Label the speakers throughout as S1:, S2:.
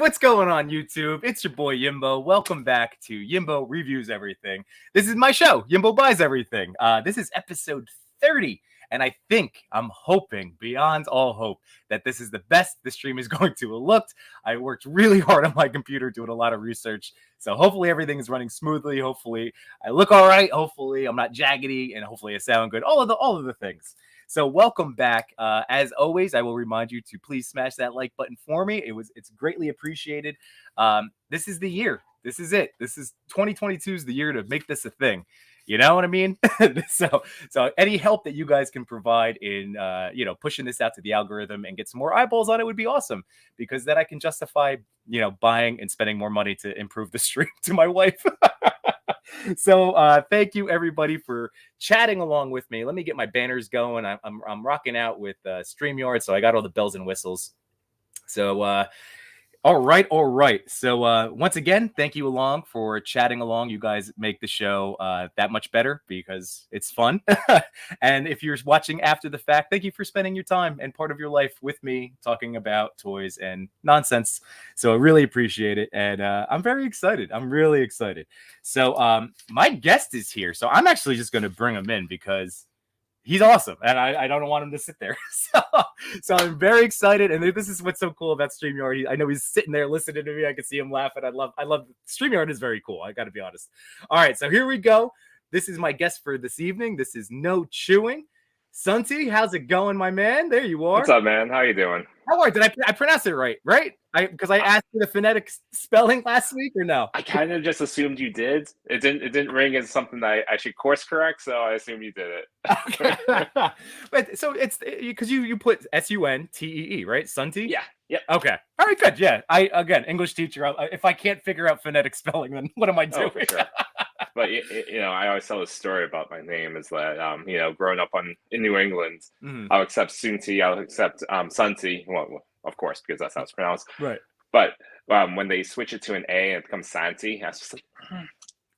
S1: what's going on, YouTube? It's your boy Yimbo. Welcome back to Yimbo Reviews Everything. This is my show, Yimbo Buys Everything. This is episode 30, and I'm hoping, beyond all hope, that this is the best the stream is going to have looked. I worked really hard on my computer doing a lot of research, so hopefully everything is running smoothly. Hopefully I look all right. Hopefully I'm not jaggedy, and hopefully I sound good. All of the things. So welcome back. As always, I will remind you to please smash that like button for me. It's greatly appreciated. This is the year. This is it. This is 2022 is the year to make this a thing. You know what I mean? So any help that you guys can provide in pushing this out to the algorithm and get some more eyeballs on it would be awesome, because then I can justify buying and spending more money to improve the stream to my wife. So thank you everybody for chatting along with me. Let me get my banners going. I'm rocking out with StreamYard, so I got all the bells and whistles. So all right. So once again, thank you along for chatting along. You guys make the show that much better because it's fun. And if you're watching after the fact, thank you for spending your time and part of your life with me talking about toys and nonsense. So I really appreciate it. And I'm very excited. I'm really excited. So my guest is here. So I'm actually just going to bring him in because he's awesome, and I don't want him to sit there. So I'm very excited, and this is what's so cool about StreamYard. I know he's sitting there listening to me. I can see him laughing. I love StreamYard is very cool. I got to be honest. All right, so here we go. This is my guest for this evening. This is No Chewing. Sunti, how's it going, my man? There you are.
S2: What's up, man? How you doing?
S1: How are you? Did I pronounce it right? Because I asked you the phonetic spelling last week, or no?
S2: I kind of just assumed you did. It didn't ring as something that I should course correct, so I assumed you did it.
S1: Okay. But so it's because you put Suntee, right? Sunti?
S2: Yeah. Yep.
S1: Okay. All right. Good. Yeah. Again, English teacher. If I can't figure out phonetic spelling, then what am I doing?
S2: Oh, for sure. But I always tell a story about my name is that growing up in New England, I'll accept Sunti, I'll accept Sunti. Well, of course, because that's how it's pronounced.
S1: Right.
S2: But when they switch it to an A and it becomes Santi, I was just like,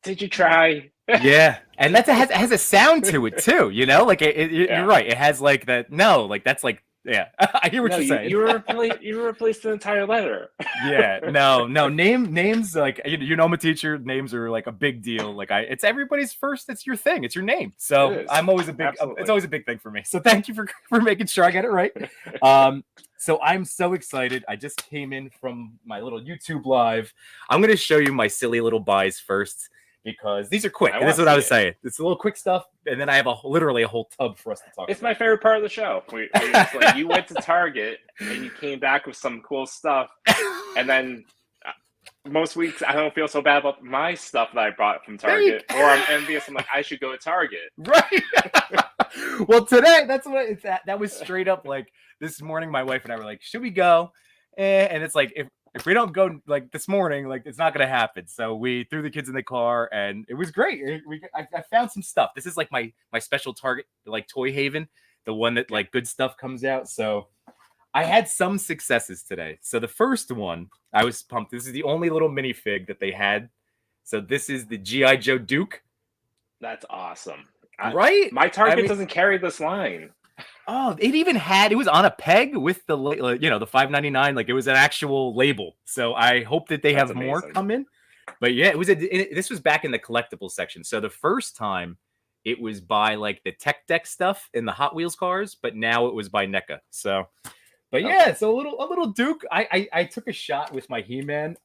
S2: did you try?
S1: Yeah, and it has a sound to it too. Like you're right. It has like that. No, like that's like. Yeah, I hear what you're saying.
S2: You replaced the entire letter.
S1: Yeah, no. Names like I'm a teacher. Names are like a big deal. Like it's everybody's first. It's your thing. It's your name. So I'm always it's always a big thing for me. So thank you for making sure I get it right. So I'm so excited. I just came in from my little YouTube live. I'm going to show you my silly little buys first, because these are quick. And this is what I was saying. It's a little quick stuff, and then I have literally a whole tub for us to talk about.
S2: It's my favorite part of the show. You went to Target, and you came back with some cool stuff, and then most weeks I don't feel so bad about my stuff that I brought from Target, or I'm envious. I'm like, I should go to Target.
S1: Right. Well, today, that's what it's at. That was straight up like this morning. My wife and I were like, should we go? And it's like, if we don't go like this morning, like it's not going to happen. So we threw the kids in the car, and it was great. I found some stuff. This is like my special Target, like Toy Haven, the one that like good stuff comes out. So I had some successes today. So the first one, I was pumped. This is the only little minifig that they had. So this is the G.I. Joe Duke.
S2: That's awesome.
S1: Right?
S2: My Target doesn't carry this line.
S1: Oh, it was on a peg with the the $5.99. Like it was an actual label. So I hope that they have more come in. But yeah, this was back in the collectible section. So the first time it was by like the Tech Deck stuff in the Hot Wheels cars, but now it was by NECA. So, but yeah, it's a little Duke. I took a shot with my HeMan.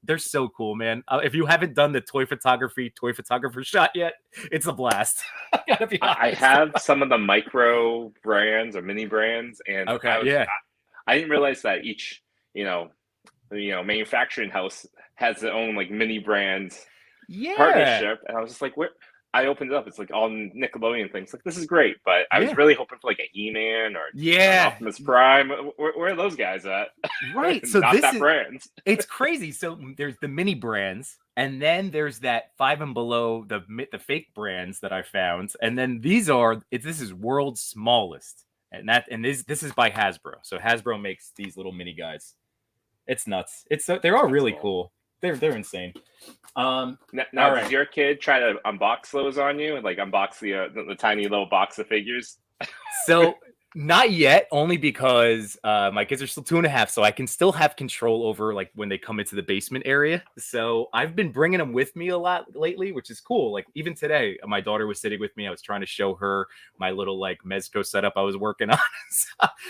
S1: They're so cool, man. If you haven't done the toy photographer shot yet, it's a blast. I gotta be honest.
S2: I have some of the micro brands or mini brands, and I didn't realize that each manufacturing house has their own like mini brand partnership, and I was just like, where? I opened it up. It's like all Nickelodeon things. Like, this is great, but I was really hoping for like a HeMan or Optimus Prime. Where are those guys at?
S1: Right. So
S2: not that brand.
S1: It's crazy. So there's the mini brands, and then there's that 5 and below, the fake brands that I found, and then this is world's smallest, and this is by Hasbro. So Hasbro makes these little mini guys. It's nuts. They're all really cool. They're insane.
S2: Now does your kid try to unbox those on you, and like unbox the tiny little box of figures?
S1: So Not yet, only because my kids are still 2.5, so I can still have control over like when they come into the basement area. So I've been bringing them with me a lot lately, which is cool. Like even today, my daughter was sitting with me. I was trying to show her my little like mezco setup I was working on.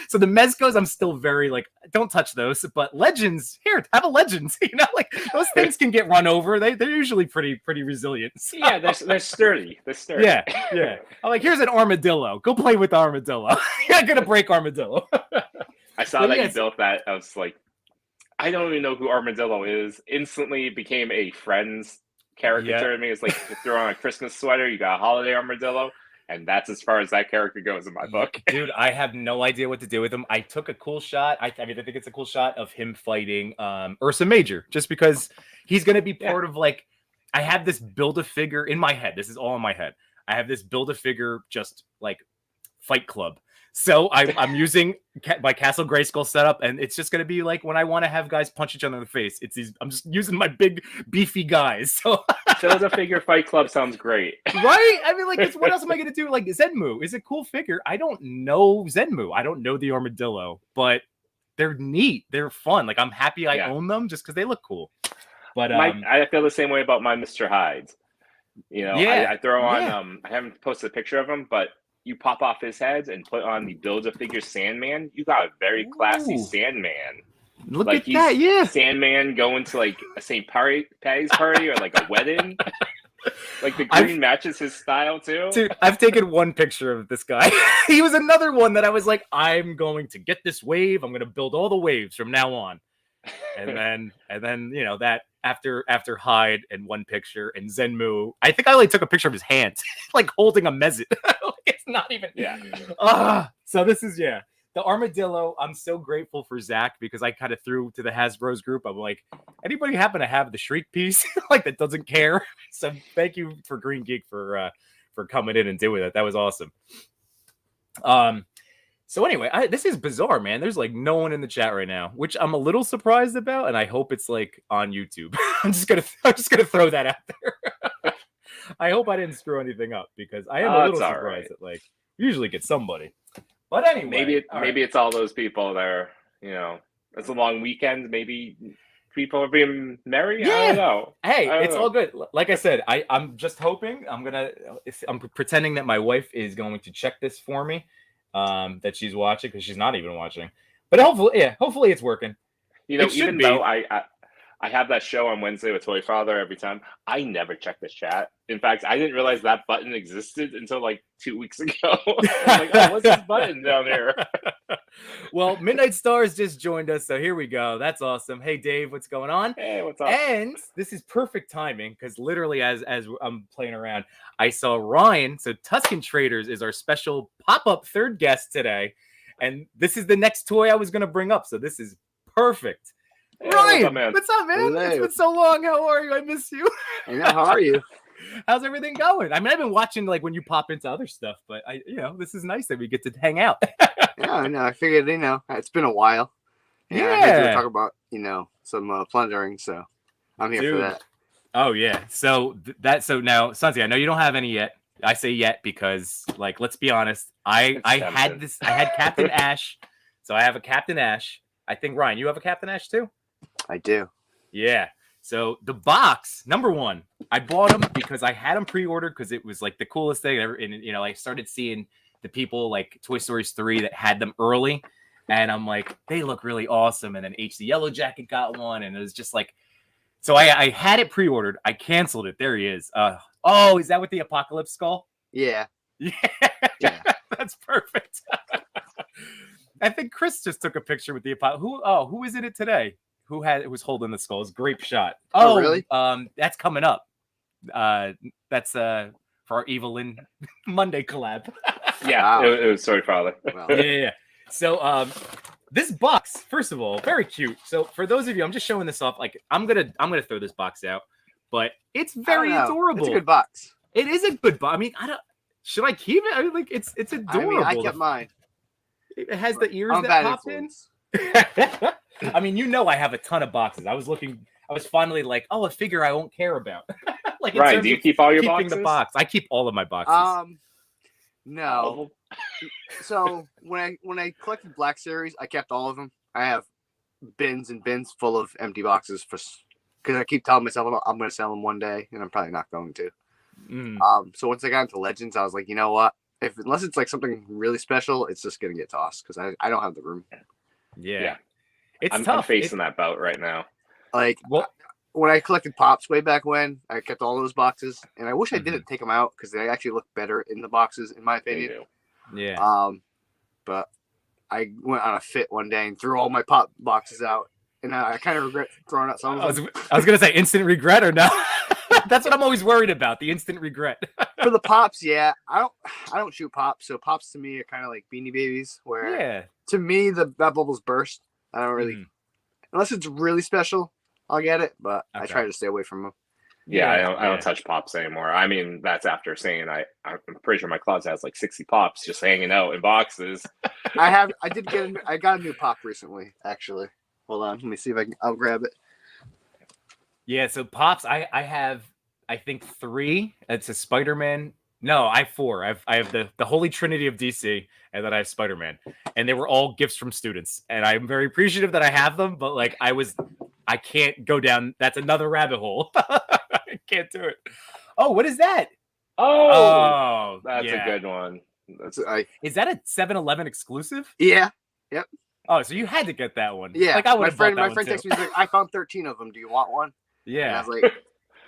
S1: So the mezcos, I'm still very like, don't touch those. But legends, here, have a legends. Like those things can get run over. They're usually pretty resilient. So.
S2: Yeah, they're sturdy. They're sturdy.
S1: Yeah. I'm like, here's an armadillo. Go play with the armadillo. You're not gonna break armadillo.
S2: I saw that you built that. I was like, I don't even know who Armadillo is. Instantly became a Friends caricature to me. It's like you throw on a Christmas sweater, you got a holiday armadillo, and that's as far as that character goes in my book.
S1: Dude, I have no idea what to do with him. I took a cool shot. I think it's a cool shot of him fighting Ursa Major, just because he's gonna be part of like. I have this Build-A-Figure in my head. This is all in my head. I have this Build-A-Figure just like fight club. So I'm using my Castle Grayskull setup, and it's just going to be like when I want to have guys punch each other in the face. I'm just using my big, beefy guys. So
S2: Build-A-Figure fight club sounds great.
S1: Right? I mean, like, what else am I going to do? Like, Zenmu is a cool figure. I don't know Zenmu. I don't know the armadillo, but they're neat. They're fun. Like, I'm happy I own them just because they look cool. But
S2: I feel the same way about my Mr. Hydes. I throw on. I haven't posted a picture of him, but you pop off his heads and put on the Build-A-Figure Sandman. You got a very classy Sandman.
S1: Look like at that, yeah.
S2: Sandman going to like a St. Patty's party or like a wedding. Like the green matches his style too.
S1: Dude, I've taken one picture of this guy. He was another one that I was like, I'm going to get this wave. I'm going to build all the waves from now on. And then that after Hyde and one picture and Zenmu, I think I only took a picture of his hand, like holding a Mezit. It's not even so this is the armadillo. I'm so grateful for Zach because I kind of threw to the Hasbro's group. I'm like, anybody happen to have the Shriek piece like that doesn't care? So thank you for Green Geek for coming in and doing that. That was awesome. So anyway, this is bizarre, man. There's like no one in the chat right now, which I'm a little surprised about, and I hope it's like on YouTube. I'm just gonna throw that out there. I hope I didn't screw anything up because I am a little surprised that like we usually get somebody. But anyway,
S2: maybe it's all those people that are, it's a long weekend. Maybe people are being merry. I don't know.
S1: Hey, it's all good. Like I said, I'm just hoping I'm pretending that my wife is going to check this for me. That she's watching because she's not even watching, but hopefully it's working.
S2: Even though I have that show on Wednesday with Toy Father every time, I never check the chat. In fact, I didn't realize that button existed until like 2 weeks ago. I'm like, oh, what's this button down here?
S1: Well, Midnight Stars just joined us, so here we go. That's awesome. Hey, Dave, what's going on?
S2: Hey, what's up?
S1: And this is perfect timing because literally as I'm playing around, I saw Ryan. So Tuscan Traders is our special pop-up third guest today, and this is the next toy I was going to bring up. So this is perfect. Hey, Ryan, what's up, man? Hello. It's been so long. How are you? I miss you.
S3: I know. How are you?
S1: How's everything going? I mean, I've been watching like when you pop into other stuff, but this is nice that we get to hang out.
S3: Yeah, I know. I figured, it's been a while. Yeah. I heard you talk about, some plundering, so I'm here for that.
S1: Oh yeah. So now, Sunti, I know you don't have any yet. I say yet because, like, let's be honest. I had Captain Ash, so I have a Captain Ash. I think Ryan, you have a Captain Ash too.
S3: I do.
S1: Yeah. So the box, number one, I bought them because I had them pre-ordered because it was like the coolest thing ever. And, I started seeing the people like Toy Stories 3 that had them early. And I'm like, they look really awesome. And then H the Yellow Jacket got one. And it was just like, so I had it pre-ordered. I canceled it. There he is. Is that with the Apocalypse skull?
S3: Yeah.
S1: Yeah. That's perfect. I think Chris just took a picture with the Apocalypse. Who is in it today? Who was holding the skull? It's a great shot.
S3: Oh, really?
S1: That's coming up. That's for our Evelyn Monday collab.
S2: Yeah, it was Toy Father.
S3: Wow.
S1: Yeah. So this box, first of all, very cute. So for those of you, I'm just showing this off. Like I'm gonna throw this box out, but it's very adorable.
S3: It's a good box.
S1: It is a good box. I mean, should I keep it? I mean, like it's adorable.
S3: I kept mine.
S1: It has the ears that pop in. I mean, I have a ton of boxes. I was finally like, a figure I won't care about.
S2: Like, right? Do you keep all your boxes?
S1: The box, I keep all of my boxes.
S3: No. So when I collected Black Series, I kept all of them. I have bins and bins full of empty boxes because I keep telling myself I'm going to sell them one day, and I'm probably not going to. So once I got into Legends, I was like, you know what? Unless it's like something really special, it's just going to get tossed because I don't have the room.
S1: Yeah. It's
S2: I'm
S1: tough.
S2: facing that bout right now.
S3: Like, when I collected Pops way back when, I kept all those boxes, and I wish I didn't take them out because they actually look better in the boxes, in my opinion.
S2: They do.
S1: Yeah.
S3: But I went on a fit one day and threw all my Pop boxes out, and I kind of regret throwing out some of them.
S1: I was gonna say instant regret or no. That's what I'm always worried about, the instant regret.
S3: For the Pops, yeah, I don't shoot Pops, so Pops to me are kind of like Beanie Babies, where to me that bubbles burst. I don't really, unless it's really special, I'll get it, but I try to stay away from them.
S2: Yeah, I don't touch Pops anymore. I mean, that's after saying I'm pretty sure my closet has like 60 Pops just hanging out in boxes.
S3: I got a new Pop recently, actually. Hold on, let me see if I'll grab it.
S1: Yeah, so Pops, I have, I think 3. It's a Spider-Man. No, I have 4. I have the Holy Trinity of DC, and then I have Spider-Man. And they were all gifts from students. And I'm very appreciative that I have them, but like I can't go down. That's another rabbit hole. I can't do it. Oh, what is that?
S2: Oh, that's a good one.
S1: Is that a 7-Eleven exclusive?
S3: Yeah. Yep.
S1: Oh, so you had to get that one.
S3: Yeah.
S1: Like I would
S3: my
S1: have
S3: friend
S1: bought that one
S3: texted me, he's like, I found 13 of them. Do you want one?
S1: Yeah.
S3: And I was like,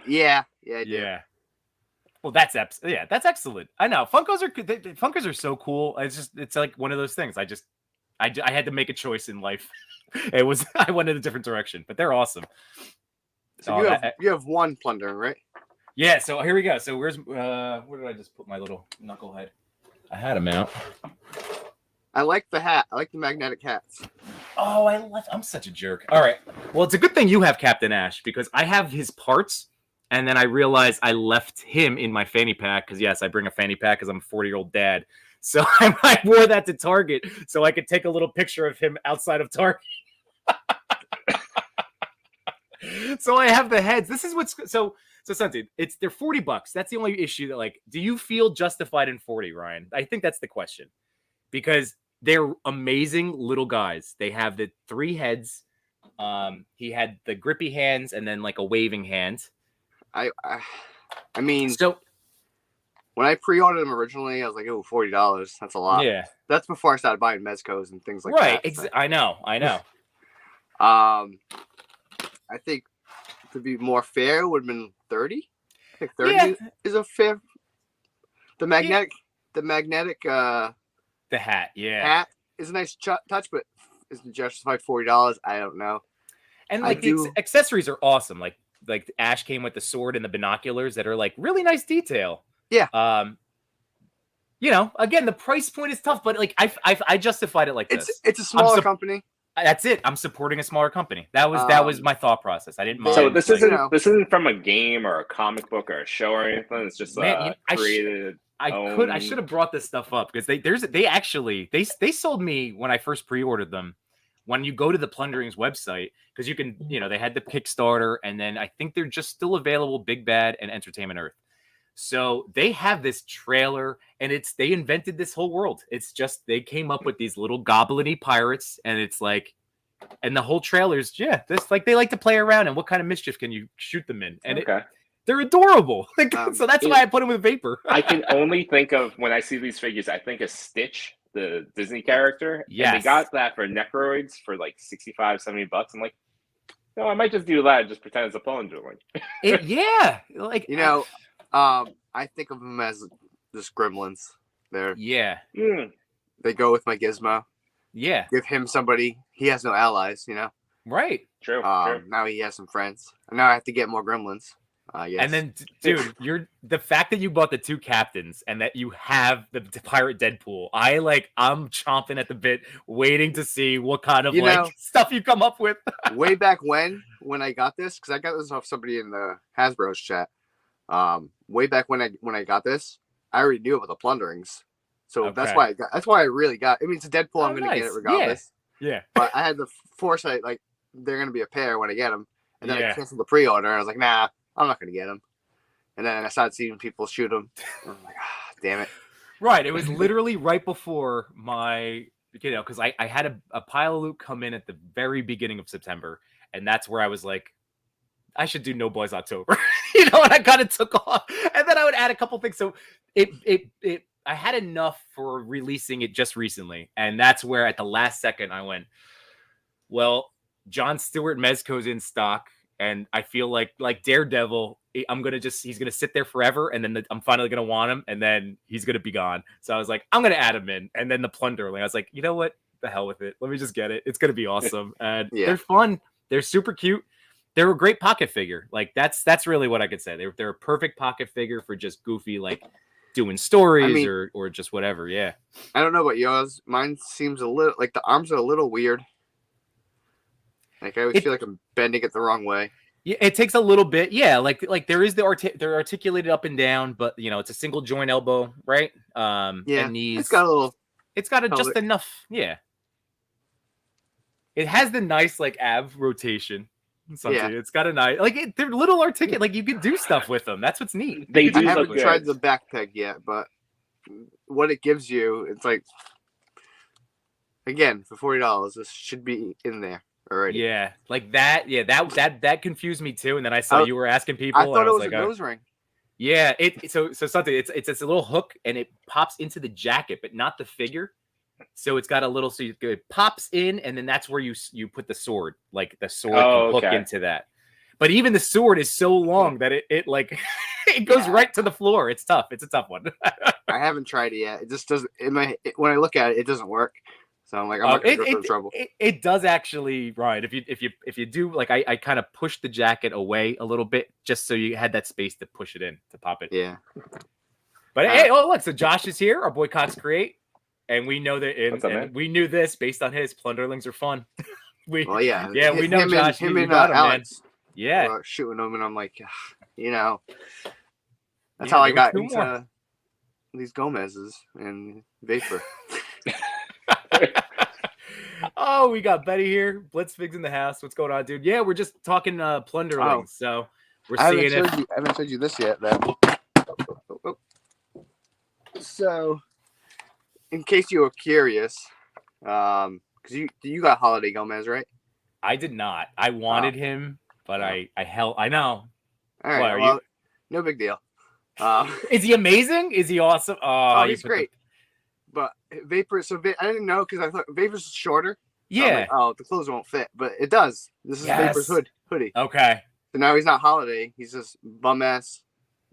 S3: yeah, I do.
S1: Yeah. Well, that's excellent. I know Funkos are so cool. It's like one of those things. I had to make a choice in life. I went in a different direction, but they're awesome.
S3: So you have one plunder, right?
S1: Yeah. So here we go. So where did I just put my little knucklehead? I had him out.
S3: I like the hat. I like the magnetic hats.
S1: Oh, I'm such a jerk. All right. Well, it's a good thing you have Captain Ash because I have his parts, and then I realized I left him in my fanny pack because yes, I bring a fanny pack because I'm a 40-year-old dad. So I wore that to Target so I could take a little picture of him outside of Target. So I have the heads. This is what's so Sunti. They're $40. That's the only issue that like. Do you feel justified in 40, Ryan? I think that's the question because they're amazing little guys. They have the 3 heads. He had the grippy hands and then like a waving hand.
S3: I mean,
S1: so
S3: when I pre-ordered them originally, I was like, "Oh, $40. That's a lot."
S1: Yeah,
S3: that's before I started buying Mezcos and things like
S1: that.
S3: Right,
S1: I know.
S3: I think to be more fair would have been 30. I think 30 is a fair. The magnetic,
S1: the hat,
S3: hat is a nice touch, but is it justified $40? I don't know.
S1: And like the accessories are awesome. Like Ash came with the sword and the binoculars that are like really nice detail.
S3: Yeah.
S1: You know, again, the price point is tough, but like I justified it like this.
S3: It's a smaller company.
S1: That's it. I'm supporting a smaller company. That was my thought process. I didn't mind.
S2: So this isn't from a game or a comic book or a show or anything. It's just created.
S1: I should have brought this stuff up because they sold me when I first pre-ordered them. When you go to the Plunderings website, because you can, they had the Kickstarter, and then I think they're just still available, Big Bad and Entertainment Earth. So they have this trailer, and they invented this whole world. It's just they came up with these little goblin-y pirates, and it's like, and the whole trailer's this like they like to play around, and what kind of mischief can you shoot them in? And they're adorable. So that's why I put them with Vapor.
S2: I can only think of when I see these figures, I think of Stitch, the Disney character.
S1: Yes.
S2: And they got that for Necroids for like $65-$70. I'm like, no, I might just do that and just pretend it's a Plunger.
S3: I think of them as just gremlins. They're they go with my Gizmo.
S1: Yeah.
S3: Give him somebody. He has no allies,
S1: Right.
S2: True.
S3: Now he has some friends. And now I have to get more gremlins. Yes.
S1: And then, dude, the fact that you bought the 2 captains and that you have the Pirate Deadpool, I'm chomping at the bit, waiting to see what kind of stuff you come up with.
S3: Way back when I got this, because I got this off somebody in the Hasbro's chat. Way back when I got this, I already knew about the Plunderings, so that's why I really got. I mean, it's a Deadpool. I'm gonna get it regardless.
S1: Yeah.
S3: But I had the foresight, like they're gonna be a pair when I get them, and then I canceled the pre-order. And I was like, nah, I'm not gonna get them. And then I started seeing people shoot them. And I'm like, damn it.
S1: Right. It was literally right before my, because I had a pile of loot come in at the very beginning of September. And that's where I was like, I should do No Boys October. And I kind of took off. And then I would add a couple things. So I had enough for releasing it just recently. And that's where at the last second I went, well, John Stewart Mezco's in stock. And I feel like Daredevil, he's gonna sit there forever, and then I'm finally gonna want him, and then he's gonna be gone. So I was like, I'm gonna add him in, and then the Plunderling. I was like, you know what? The hell with it. Let me just get it. It's gonna be awesome, and they're fun. They're super cute. They're a great pocket figure. Like that's really what I could say. They're a perfect pocket figure for just goofy, like doing stories or just whatever. Yeah.
S3: I don't know about yours. Mine seems a little like the arms are a little weird. Like I always feel like I'm bending it the wrong way.
S1: Yeah, it takes a little bit. Yeah, like there is they're articulated up and down, but it's a single joint elbow, right? And knees. It's got just enough. Yeah. It has the nice like ab rotation. It's got a nice they're little articulate. Like you can do stuff with them. That's what's neat.
S2: I
S3: haven't tried the back peg yet, but what it gives you, it's like again for $40, this should be in there. Already.
S1: Yeah, like that. Yeah, that confused me too. And then I saw you were asking people.
S3: I thought it was
S1: like,
S3: a nose ring.
S1: Yeah, so something. It's a little hook, and it pops into the jacket, but not the figure. So it's got a little. So it pops in, and then that's where you put the sword. Like the sword can hook into that. But even the sword is so long that it like it goes right to the floor. It's tough. It's a tough one.
S3: I haven't tried it yet. It just doesn't. When I look at it, it doesn't work. So I'm like, I'm not gonna go through trouble.
S1: It does actually, right? If you do, like, I kind of pushed the jacket away a little bit just so you had that space to push it in to pop it.
S3: Yeah.
S1: But hey, look, so Josh is here, our boy Cox Create, and we know that, we knew this based on his Plunderlings are fun. We know Josh.
S3: Him and Alex.
S1: Man. Yeah,
S3: shooting them, and I'm like, that's how I got into these Gomez's and Vapor.
S1: Oh, we got Betty here. Blitzfig's in the house. What's going on, dude? Yeah, we're just talking Plunderlings. So we're seeing it.
S3: I haven't told you this yet, then. So, in case you were curious, because you got Holiday Gomez, right?
S1: I did not. I wanted him, but I know.
S3: All right. Well, no big deal.
S1: Is he amazing? Is he awesome?
S3: Oh, he's great. But Vapor, I didn't know because I thought Vapor's shorter.
S1: Yeah.
S3: So like, the clothes won't fit, but it does. This is Vapor's hoodie.
S1: Okay.
S3: So now he's not Holiday. He's just bum ass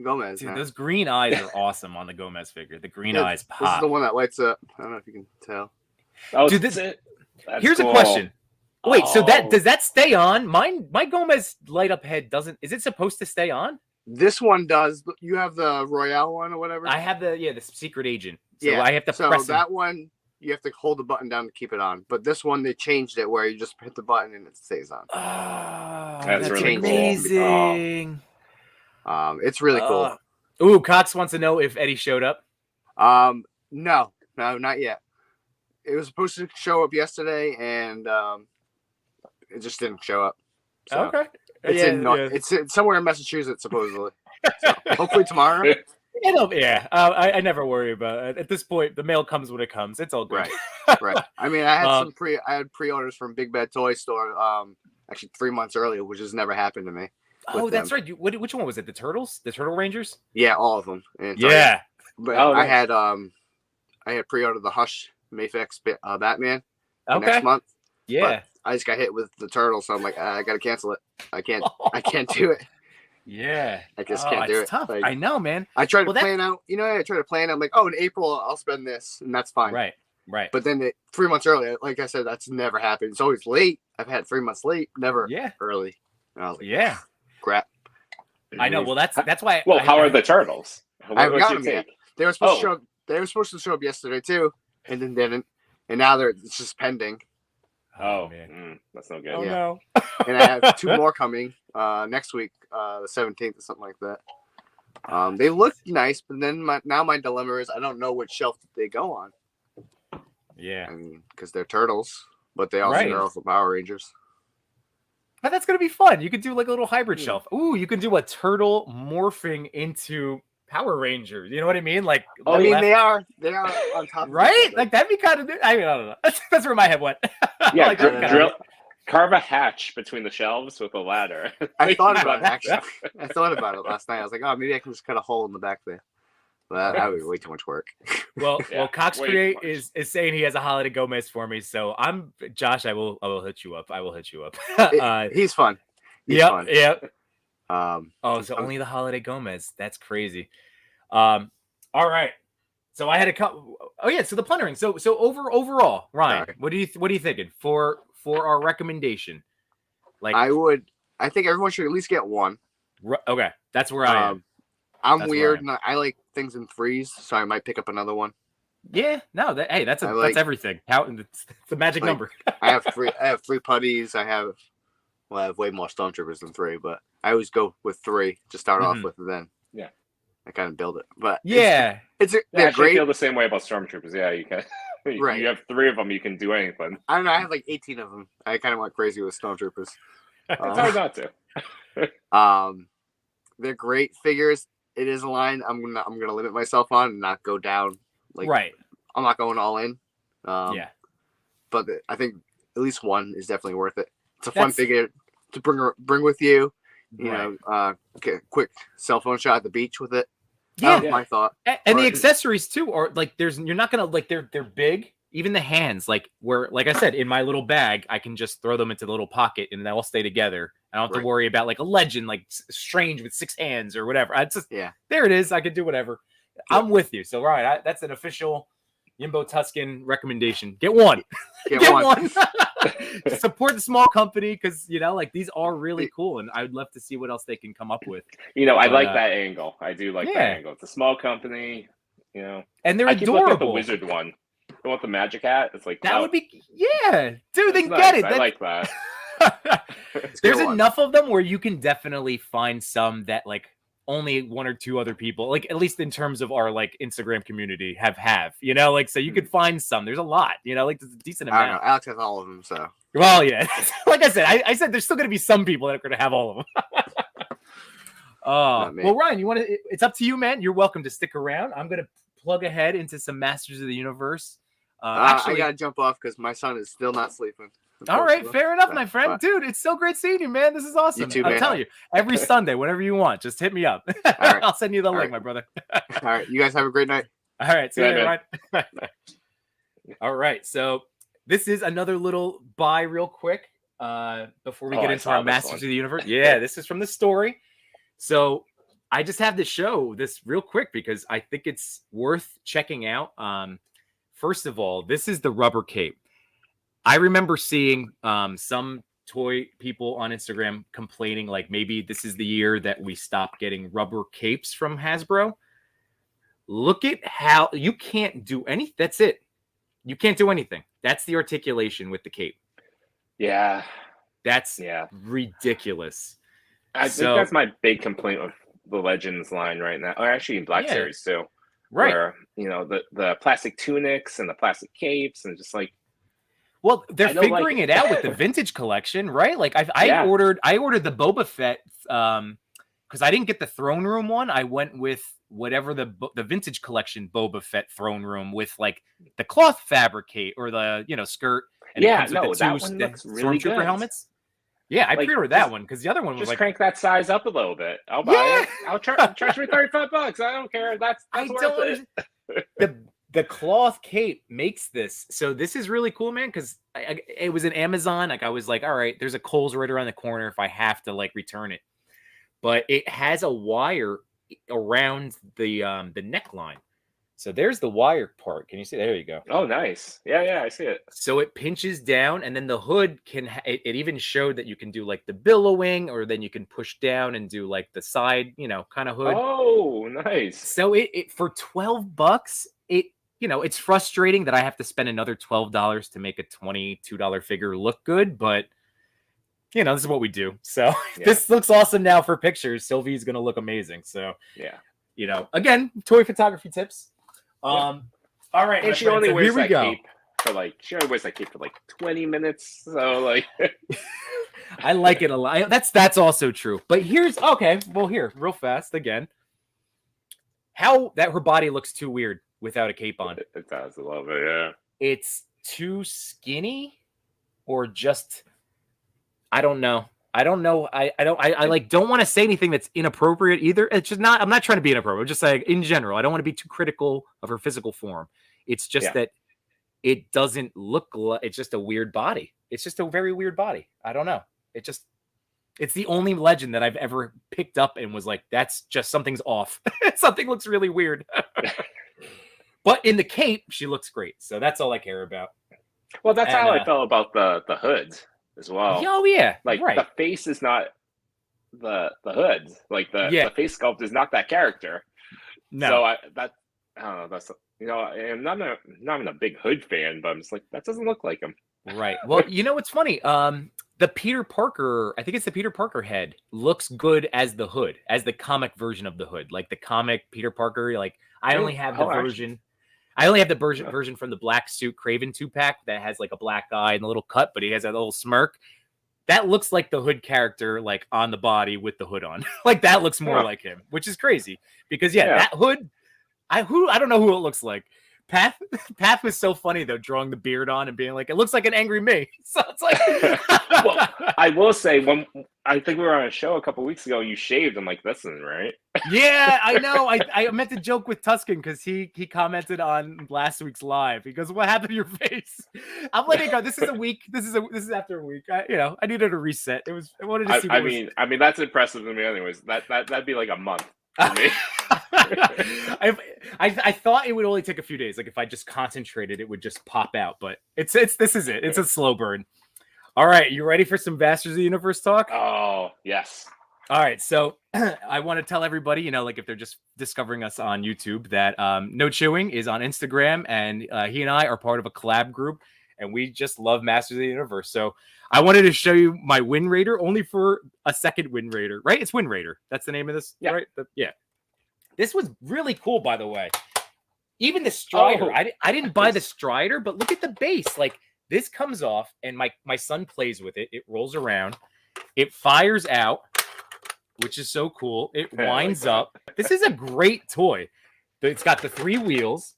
S3: Gomez.
S1: Dude, those green eyes are awesome on the Gomez figure. The green eyes pop.
S3: This is the one that lights up. I don't know if you can tell.
S2: Oh,
S1: dude, here's a question. Wait, so does that stay on? My Gomez light up head doesn't. Is it supposed to stay on?
S3: This one does. You have the Royale one or whatever.
S1: I have the secret agent. So I have to press.
S3: So that one you have to hold the button down to keep it on. But this one they changed it where you just hit the button and it stays on.
S1: Oh,
S2: that's really
S1: amazing.
S3: Cool. It's really cool.
S1: Ooh, Cox wants to know if Eddie showed up.
S3: No, not yet. It was supposed to show up yesterday, and it just didn't show up. So
S1: okay.
S3: It's somewhere in Massachusetts, supposedly. So hopefully tomorrow.
S1: I never worry about it. At this point, the mail comes when it comes. It's all good.
S3: Right. I mean, I had pre-orders from Big Bad Toy Store, actually 3 months earlier, which has never happened to me.
S1: Oh, that's right. Which one was it? The Turtles? The Turtle Rangers?
S3: Yeah, all of them. And but I had pre-ordered the Hush Mayfix Batman next month.
S1: Yeah.
S3: I just got hit with the Turtle, so I'm like, I gotta cancel it. I can't do it.
S1: Yeah,
S3: I just can't do it.
S1: Tough.
S3: Like,
S1: I know, man.
S3: I try to plan out. I try to plan. I'm like, in April I'll spend this, and that's fine.
S1: Right.
S3: But then 3 months earlier, like I said, that's never happened. It's always late. I've had 3 months late, never early. And I was like, crap.
S1: I know. Well, that's why.
S2: Well, how are the Turtles?
S3: I haven't gotten them yet. They were supposed to show up. They were supposed to show up yesterday too, and then didn't. And now it's just pending.
S2: Oh man, that's no good.
S1: Oh no.
S3: And I have 2 more coming next week, the 17th or something like that. They look nice, but then my dilemma is I don't know which shelf they go on.
S1: Yeah,
S3: I mean, because they're turtles, but they also are also Power Rangers.
S1: But that's gonna be fun. You could do like a little hybrid shelf. Ooh, you can do a turtle morphing into Power Rangers. You know what I mean? Like,
S3: I mean,
S1: left-
S3: they are on top. Of
S1: right?
S3: each other.
S1: Like that'd be kind of. I don't know. That's where my head went.
S2: Yeah,
S1: Like, that'd be
S2: drill,
S1: kinda-
S2: carve a hatch between the shelves with a ladder.
S3: I thought about it actually. I thought about it last night. I was like, oh, maybe I can just cut a hole in the back there. But that would be way too much work.
S1: Well,
S2: Yeah,
S1: Cox
S2: way
S1: Create
S2: too much.
S1: is saying he has a Holiday Gomez for me. So I'm Josh. I will hit you up. I will hit you up.
S3: He's fun. He's
S1: Yep.
S3: fun.
S1: Yep.
S3: Oh,
S1: So only the Holiday Gomez. That's crazy. All right. So I had a couple. Oh yeah. So the plundering. So overall, Ryan,
S3: Sorry.
S1: what are you thinking for our recommendation? Like
S3: I think everyone should at least get one.
S1: Okay, that's where I am.
S3: I'm
S1: That's
S3: weird,
S1: where
S3: and I like things in threes, so I might pick up another one.
S1: Yeah. No. That's
S3: I like-
S1: that's everything. It's the magic
S3: Like-
S1: number.
S3: I have three putties. I have way more stormtroopers than three, but I always go with three to start off
S1: Mhm.
S3: with, and then
S2: Yeah.
S3: I kind of build it. But
S1: Yeah.
S3: they're
S2: I actually
S3: great.
S2: feel the same way about stormtroopers. Yeah, you can.
S3: Right.
S2: You have 3 of them. You can do anything.
S3: I don't know. I have like 18 of them. I kind of went crazy with stormtroopers.
S2: It's hard not to.
S3: They're great figures. It is a line I'm gonna limit myself on and not go down. Like
S1: Right.
S3: I'm not going all in.
S1: Yeah.
S3: But I think at least one is definitely worth it. It's a fun
S1: That's-
S3: figure to bring with you. You
S1: Right.
S3: know, get a quick cell phone shot at the beach with it.
S1: Yeah.
S3: That was my thought.
S1: And the
S3: Or-
S1: accessories too are like you're not gonna like they're big. Even the hands, like I said, in my little bag, I can just throw them into the little pocket and they'll stay together. I don't have to
S3: Right.
S1: worry about like a legend, like Strange with 6 hands or whatever. I just
S3: Yeah.
S1: there it is. I can do whatever. I'm with you. So right, that's an official Yimbo Tuscan recommendation. Get one.
S3: Get one.
S1: Support the small company because like these are really cool, and I would love to see what else they can come up with.
S2: I
S1: But,
S2: like that angle. I do like
S1: yeah.
S2: that angle. It's a small company.
S1: And they're
S2: I keep looking at the
S1: adorable.
S2: wizard one. The one with the magic hat. It's like
S1: That
S2: wow,
S1: would be dude. Then
S2: that's
S1: get
S2: nice.
S1: it.
S2: I like that.
S1: There's
S3: Good one.
S1: enough of them where you can definitely find some that like only 1 or 2 other people, like at least in terms of our like Instagram community, have. Like so you could find some. There's a lot. Like there's a decent
S3: I don't know.
S1: amount.
S3: Alex has all of them, so
S1: Well, yeah. Like I said, I said there's still gonna be some people that are gonna have all of them.
S3: Not me.
S1: Well, Ryan, you want to? It's up to you, man. You're welcome to stick around. I'm gonna plug ahead into some Masters of the Universe.
S3: I gotta jump off because my son is still not sleeping.
S1: All right,
S3: unfortunately.
S1: fair enough, my friend.
S3: But-
S1: Dude, it's so great seeing you, man. This is awesome.
S3: You too,
S1: I'm
S3: man.
S1: telling you, every Sunday, whenever you want, just hit me up.
S3: right.
S1: I'll send you the
S3: All
S1: link,
S3: right.
S1: my brother.
S3: All right, you guys have a great night.
S1: All right, see you
S2: Yeah,
S1: later, Ryan. All right, so this is another little buy real quick before we
S2: Oh,
S1: get
S2: I
S1: into
S2: saw
S1: our
S2: this
S1: Masters
S2: one.
S1: of the Universe. Yeah, this is from the story. So I just have to show this real quick because I think it's worth checking out. First of all, this is the rubber cape. I remember seeing some toy people on Instagram complaining like maybe this is the year that we stop getting rubber capes from Hasbro. Look at how you can't do anything. That's it. You can't do anything. That's the articulation with the cape.
S2: Yeah,
S1: That's
S2: yeah.
S1: ridiculous.
S2: I
S1: So-
S2: think that's my big complaint with the Legends line right now, or actually in Black
S1: Yeah.
S2: Series too.
S1: Right.
S2: Where, the plastic tunics and the plastic capes and just like
S1: Well, they're
S2: I don't like
S1: figuring
S2: it.
S1: it out with the vintage collection, right? Like I
S2: Yeah.
S1: ordered the Boba Fett because I didn't get the throne room one. I went with whatever the vintage collection Boba Fett throne room with like the cloth fabricate or the skirt. And it
S2: Yeah,
S1: comes with
S2: no,
S1: the
S2: that
S1: two
S2: one looks really
S1: Stormtrooper
S2: good.
S1: helmets. Yeah, I
S2: Like,
S1: pre-ordered that
S2: just-
S1: one because the other one was
S2: just
S1: like
S2: crank that size up a little bit. I'll buy
S1: Yeah.
S2: it. I'll charge me $35. I don't care. That's
S1: I
S2: worth
S1: don't
S2: it.
S1: understand. The cloth cape makes this. So this is really cool, man, because it was an Amazon. Like I was like, all right, there's a Kohl's right around the corner if I have to like return it. But it has a wire around the neckline. So there's the wire part. Can you see? There you go.
S2: Oh, nice. Yeah, I see it.
S1: So it pinches down, and then the hood can. It even showed that you can do like the billowing, or then you can push down and do like the side, kind of hood.
S2: Oh, nice.
S1: So it for $12, it's frustrating that I have to spend another $12 to make a $22 figure look good, but this is what we do. So
S2: Yeah.
S1: this looks awesome now for pictures. Sylvie's gonna look amazing. So
S2: Yeah.
S1: Again, toy photography tips.
S2: Yeah.
S1: All right,
S2: And
S1: my
S2: she
S1: friends,
S2: only
S1: so
S2: wears
S1: here we
S2: that
S1: go.
S2: cape for like 20 minutes. So like
S1: I like it a lot. That's also true. But here's okay. Well, here, real fast again. how that her body looks too weird without a cape on.
S2: It does a little bit, yeah.
S1: It's too skinny, or just I don't know. I don't know. I like don't want to say anything that's inappropriate either. It's just not. I'm not trying to be inappropriate. I'm just like in general. I don't want to be too critical of her physical form. It's just that it doesn't look like. It's just a weird body. It's just a very weird body. I don't know. It's the only legend that I've ever picked up and was like, that's just something's off. Something looks really weird. But in the cape, she looks great. So that's all I care about.
S2: Well, that's how I felt about the hoods as well.
S1: Oh yeah,
S2: like
S1: right.
S2: The face is not the hood. Like the face sculpt is not that character.
S1: No,
S2: so I don't know. That's I'm not even a big hood fan, but I'm just like that doesn't look like him.
S1: Right. Well, you know what's funny? The Peter Parker, I think it's the Peter Parker head, looks good as the hood, as the comic version of the hood, like the comic Peter Parker. Like I only have the version. I only have the version from the Black Suit Craven 2-pack that has like a black eye and a little cut, but he has that little smirk. That looks like the hood character, like on the body with the hood on. Like that looks more like him, which is crazy because that hood. I don't know who it looks like. Path was so funny though, drawing the beard on and being like, it looks like an angry me. So it's like,
S2: well, I will say when I think we were on a show a couple weeks ago, you shaved. I'm like, this isn't right.
S1: Yeah, I know. I meant to joke with Tuscan because he commented on last week's live. He goes, "What happened to your face?" I'm letting it go. This is a week. This is after a week. I needed a reset. I wanted to see.
S2: I mean, that's impressive to me. Anyways, that'd be like a month for me.
S1: I thought it would only take a few days. Like if I just concentrated, it would just pop out. But this is it. It's a slow burn. All right, you ready for some Masters of the Universe talk?
S2: Oh yes.
S1: All right, so I want to tell everybody, like if they're just discovering us on YouTube, that No Chewing is on Instagram, and he and I are part of a collab group, and we just love Masters of the Universe. So I wanted to show you my Wind Raider, only for a second Wind Raider, right? It's Wind Raider. That's the name of this, right? Yeah. This was really cool, by the way. Even the Strider. I didn't buy the Strider, but look at the base. Like this comes off, and my son plays with it. It rolls around. It fires out, which is so cool. It winds up. This is a great toy. It's got the 3 wheels,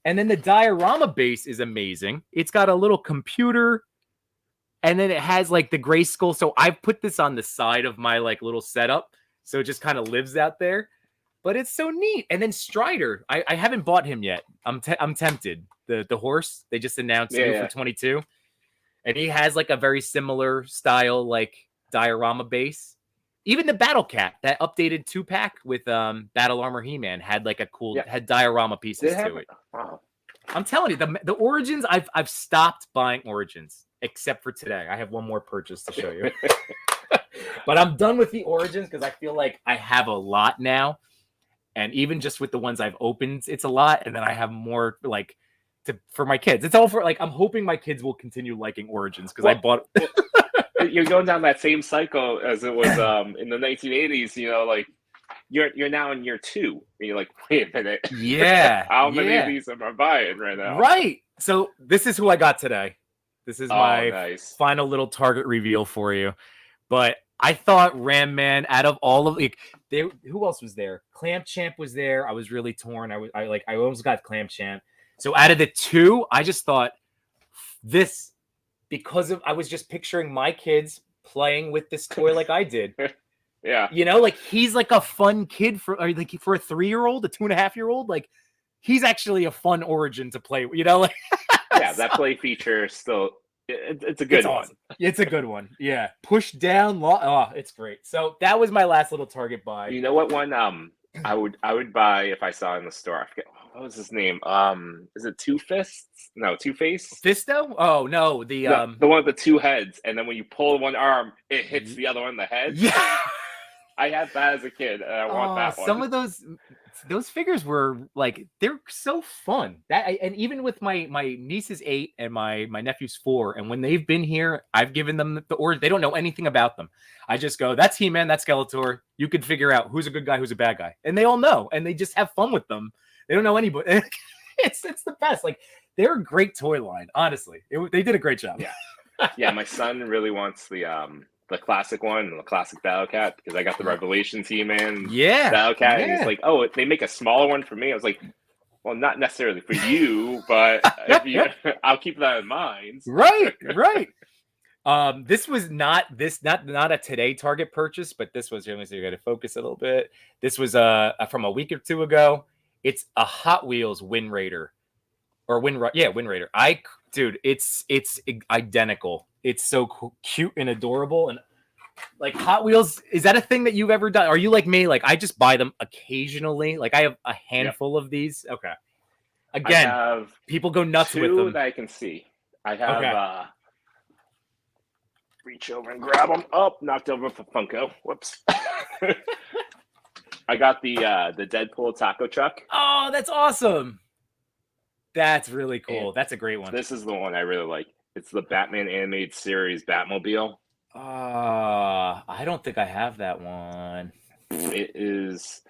S1: and then the diorama base is amazing. It's got a little computer, and then it has like the gray skull. So I've put this on the side of my like little setup, so it just kind of lives out there. But it's so neat. And then Strider, I haven't bought him yet. I'm tempted. The horse they just announced for 22, and he has like a very similar style like diorama base. Even the Battle Cat, that updated 2-pack with Battle Armor HeMan, had like a cool had diorama pieces to it.
S2: Wow.
S1: I'm telling you, the Origins, I've stopped buying Origins except for today. I have one more purchase to show you. But I'm done with the Origins because I feel like I have a lot now. And even just with the ones I've opened, it's a lot. And then I have more like for my kids. It's all for like, I'm hoping my kids will continue liking Origins because I bought
S2: You're going down that same cycle as it was in the 1980s, like you're now in year 2. And you're like, wait a minute.
S1: Yeah.
S2: How many of these am I buying right now?
S1: Right. So this is who I got today. This is my final little Target reveal for you. But I thought Ramman, out of all of who else was there? Clamp Champ was there. I was really torn. I almost got Clamp Champ. So out of the 2, I just thought this, because I was just picturing my kids playing with this toy like I did.
S2: Yeah.
S1: Like he's like a fun kid for a 3-year-old, a 2.5-year-old. Like he's actually a fun Origin to play with, like
S2: that play feature still. It's a good one.
S1: Awesome. It's a good one. Yeah. Push down. It's great. So that was my last little Target buy.
S2: You know what one I would buy if I saw it in the store? I forget what was his name. Is it Two Fists? No, Two Face.
S1: Fisto? Oh no, the
S2: one with the 2 heads, and then when you pull one arm, it hits the other one in the head.
S1: Yeah.
S2: I had that as a kid, and I want that one.
S1: Some of those figures were like, they're so fun. And even with my niece is 8 and my nephew's 4, and when they've been here, I've given them they don't know anything about them. I just go, that's HeMan, that's Skeletor. You can figure out who's a good guy, who's a bad guy, and they all know, and they just have fun with them. They don't know anybody. It's the best. Like they're a great toy line. Honestly, they did a great job.
S2: Yeah, yeah. My son really wants the the classic one and the classic Battle Cat because I got the Revelations He-Man Battle Cat, and he's like, "Oh, they make a smaller one for me." I was like, "Well, not necessarily for you, but if you, I'll keep that in mind."
S1: Right. This was not a today Target purchase, but this was, so you got to focus a little bit. This was from a week or two ago. It's a Hot Wheels Wind Raider Wind Raider. Dude, it's identical. It's so cute and adorable. And like Hot Wheels, is that a thing that you've ever done? Are you like me? Like I just buy them occasionally. Like I have a handful of these. Okay. Again, people go nuts with them.
S2: That I can see. I have reach over and grab them. Oh, knocked over for Funko. Whoops. I got the Deadpool taco truck.
S1: Oh, that's awesome. That's really cool. That's a great one.
S2: This is the one I really like. It's the Batman animated series Batmobile.
S1: I don't think I have that one.
S2: It is.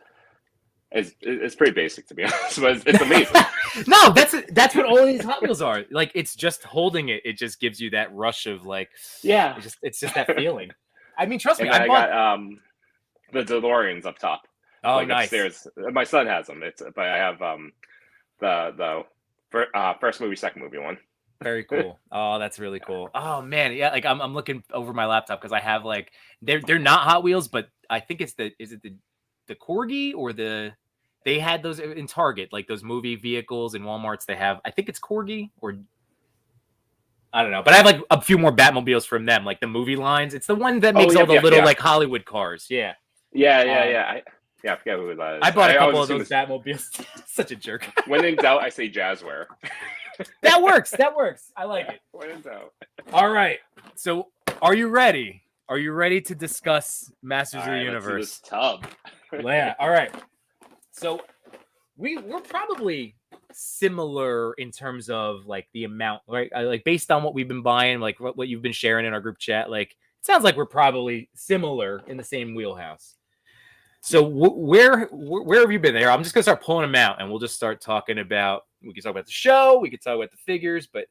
S2: It's pretty basic, to be honest, but it's amazing.
S1: No, that's what all these Hot Wheels are. Like, it's just holding it. It just gives you that rush of like, it's just that feeling. I mean, trust me.
S2: I got the DeLoreans up top.
S1: Oh,
S2: like
S1: nice.
S2: Upstairs. My son has them. But I have the first movie, second movie one.
S1: Very cool. Oh, that's really cool. Oh man, yeah. Like I'm looking over my laptop because I have like they're not Hot Wheels, but I think it's the Corgi or they had those in Target, like those movie vehicles in Walmart's. They have, I think it's Corgi or I don't know, but I have like a few more Batmobiles from them, like the movie lines. It's the one that makes all the little like Hollywood cars. Yeah.
S2: I forget who that is.
S1: I bought a couple of those Batmobiles. Such a jerk.
S2: When in doubt, I say Jazzware.
S1: That works. I like it.
S2: When in doubt.
S1: All right. So, are you ready? Are you ready to discuss Masters of the Universe?
S2: Let's do this tub.
S1: Yeah. All right. So, we're probably similar in terms of like the amount, right? Like based on what we've been buying, like what you've been sharing in our group chat. Like, it sounds like we're probably similar in the same wheelhouse. So where have you been there? I'm just gonna start pulling them out, and we'll just start talking about. We can talk about the show. We can talk about the figures, but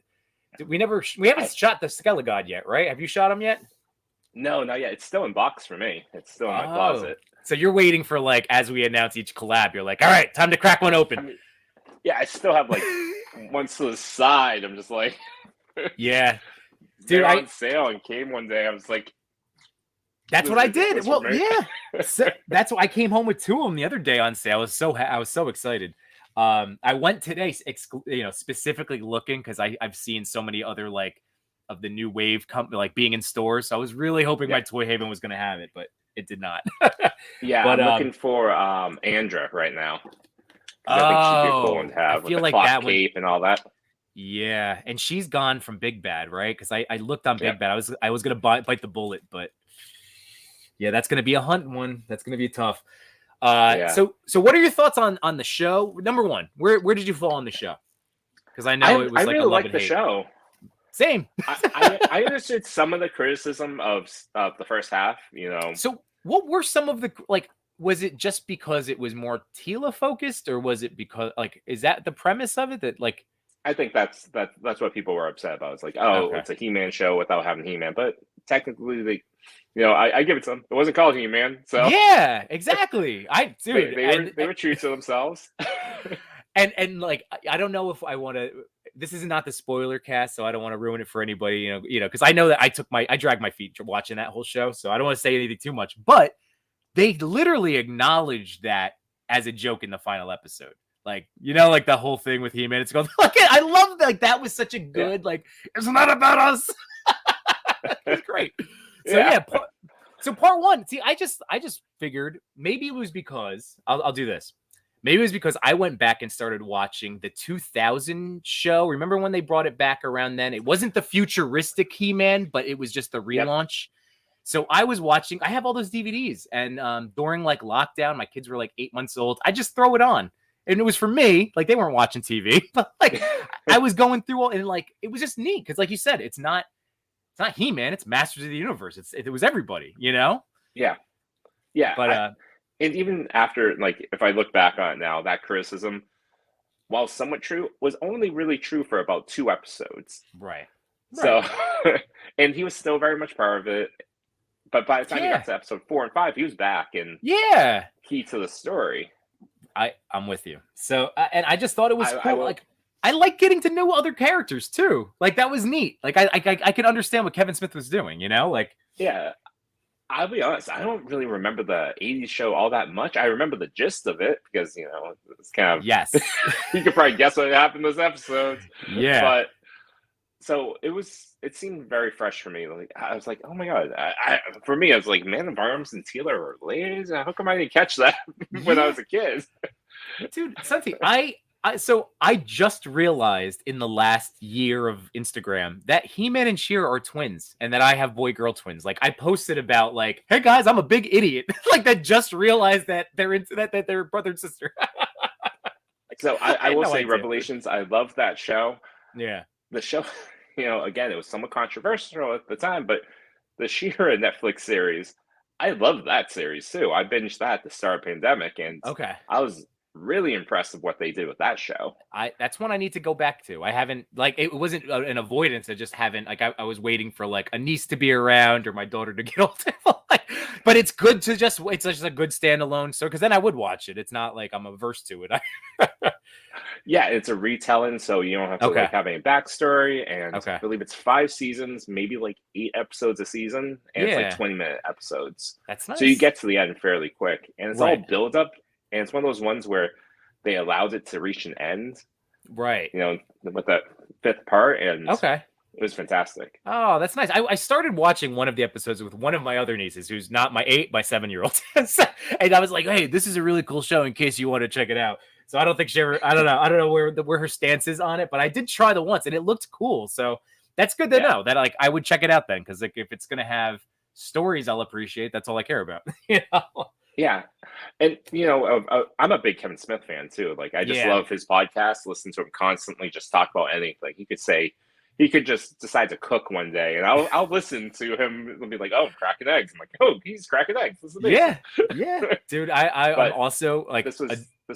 S1: we haven't shot the Skelegod yet, right? Have you shot them yet?
S2: No, not yet. It's still in box for me. It's still in my closet.
S1: So you're waiting for like as we announce each collab, you're like, all right, time to crack one open.
S2: I mean, I still have like one to the side. I'm just like,
S1: yeah,
S2: dude. On sale and came one day. I was like.
S1: That's what I did. Well, yeah. So that's why I came home with two of them the other day on sale. I was so excited. I went today, specifically looking because I've seen so many other like of the new wave like being in stores. So I was really hoping my Toy Haven was going to have it, but it did not.
S2: Yeah, but, I'm looking for Andra right now. I think she'd be cool to have with the like cloth cape and all that.
S1: Yeah, and she's gone from Big Bad, right? Because I looked on Big Bad. I was going to bite the bullet, but. Yeah, that's going to be a hunt one. That's going to be tough. So what are your thoughts on the show? Number one, where did you fall on the show? Because I know it was like
S2: really liked the show.
S1: Same.
S2: I understood some of the criticism of the first half.
S1: So what were some of the like? Was it just because it was more Tila focused, or was it because like is that the premise of it that like?
S2: I think that's what people were upset about. It's like, it's a He-Man show without having He-Man, but technically I give it to them. It wasn't called He-Man, so
S1: yeah, exactly.
S2: They were true to themselves.
S1: and like I don't know if I want to. This is not the spoiler cast, so I don't want to ruin it for anybody. Because I know that I dragged my feet watching that whole show, so I don't want to say anything too much. But they literally acknowledged that as a joke in the final episode. Like, like the whole thing with He-Man. It's going, look, I love that. Like, that was such a good, like, it's not about us. It's great. So, so part one, see, I just figured maybe it was because, I'll do this. Maybe it was because I went back and started watching the 2000 show. Remember when they brought it back around then? It wasn't the futuristic He-Man, but it was just the relaunch. Yep. So I was watching, I have all those DVDs. And during, like, lockdown, my kids were, like, 8 months old. I just throw it on. And it was for me, like they weren't watching TV, but like I was going through all, and like it was just neat because, like you said, it's not He-Man, it's Masters of the Universe. It was everybody, Yeah.
S2: But and even after, like, if I look back on it now, that criticism, while somewhat true, was only really true for about 2 episodes.
S1: Right.
S2: So, and he was still very much part of it. But by the time he got to episode 4 and 5, he was back and key to the story.
S1: I'm with you. So and I just thought it was cool. Like I like getting to know other characters too. Like that was neat. Like I can understand what Kevin Smith was doing. You know, like
S2: I'll be honest, I don't really remember the 80s show all that much. I remember the gist of it because, you know, it's kind of...
S1: Yes.
S2: You could probably guess what happened in those episodes.
S1: Yeah.
S2: But, so it seemed very fresh for me. Like I was like, oh my God. For me, I was like, Man of Arms and Teela were related? How come I didn't catch that when I was a kid?
S1: Dude, Sunti, so I just realized in the last year of Instagram that HeMan and She-Ra are twins and that I have boy-girl twins. Like I posted about like, hey guys, I'm a big idiot. Like that just realized that they're into that they're brother and sister.
S2: So I will say Revelations, I love that show.
S1: Yeah.
S2: The show, you know, again, it was somewhat controversial at the time, but the She-Ra Netflix series, I love that series too. I binged that at the start of the pandemic and I was really impressed with what they did with that show.
S1: That's one I need to go back to. I haven't, like, it wasn't an avoidance. I just haven't, like, I was waiting for like a niece to be around or my daughter to get older. But it's good to it's just a good standalone. So, because then I would watch it. It's not like I'm averse to it.
S2: Yeah, it's a retelling, so you don't have to like have any backstory. And I believe it's 5 seasons, maybe like 8 episodes a season, and it's like 20-minute episodes.
S1: That's nice.
S2: So you get to the end fairly quick, and it's all build up. And it's one of those ones where they allowed it to reach an end. Right. You know, with that 5th part. And it was fantastic.
S1: Oh, that's nice. I started watching one of the episodes with one of my other nieces, who's not my 7-year-old. And I was like, hey, this is a really cool show in case you want to check it out. So I don't think she ever, I don't know where her stance is on it, but I did try the once and it looked cool. So that's good to know that like I would check it out then. Cause like if it's going to have stories I'll appreciate, that's all I care about. You know?
S2: Yeah. And, you know, I'm a big Kevin Smith fan, too. Like, I just love his podcast, listen to him constantly just talk about anything. Like, he could just decide to cook one day, and I'll listen to him and be like, oh, cracking eggs. I'm like, oh, he's cracking eggs. This is amazing.
S1: Yeah. Dude, I'm also, like...
S2: This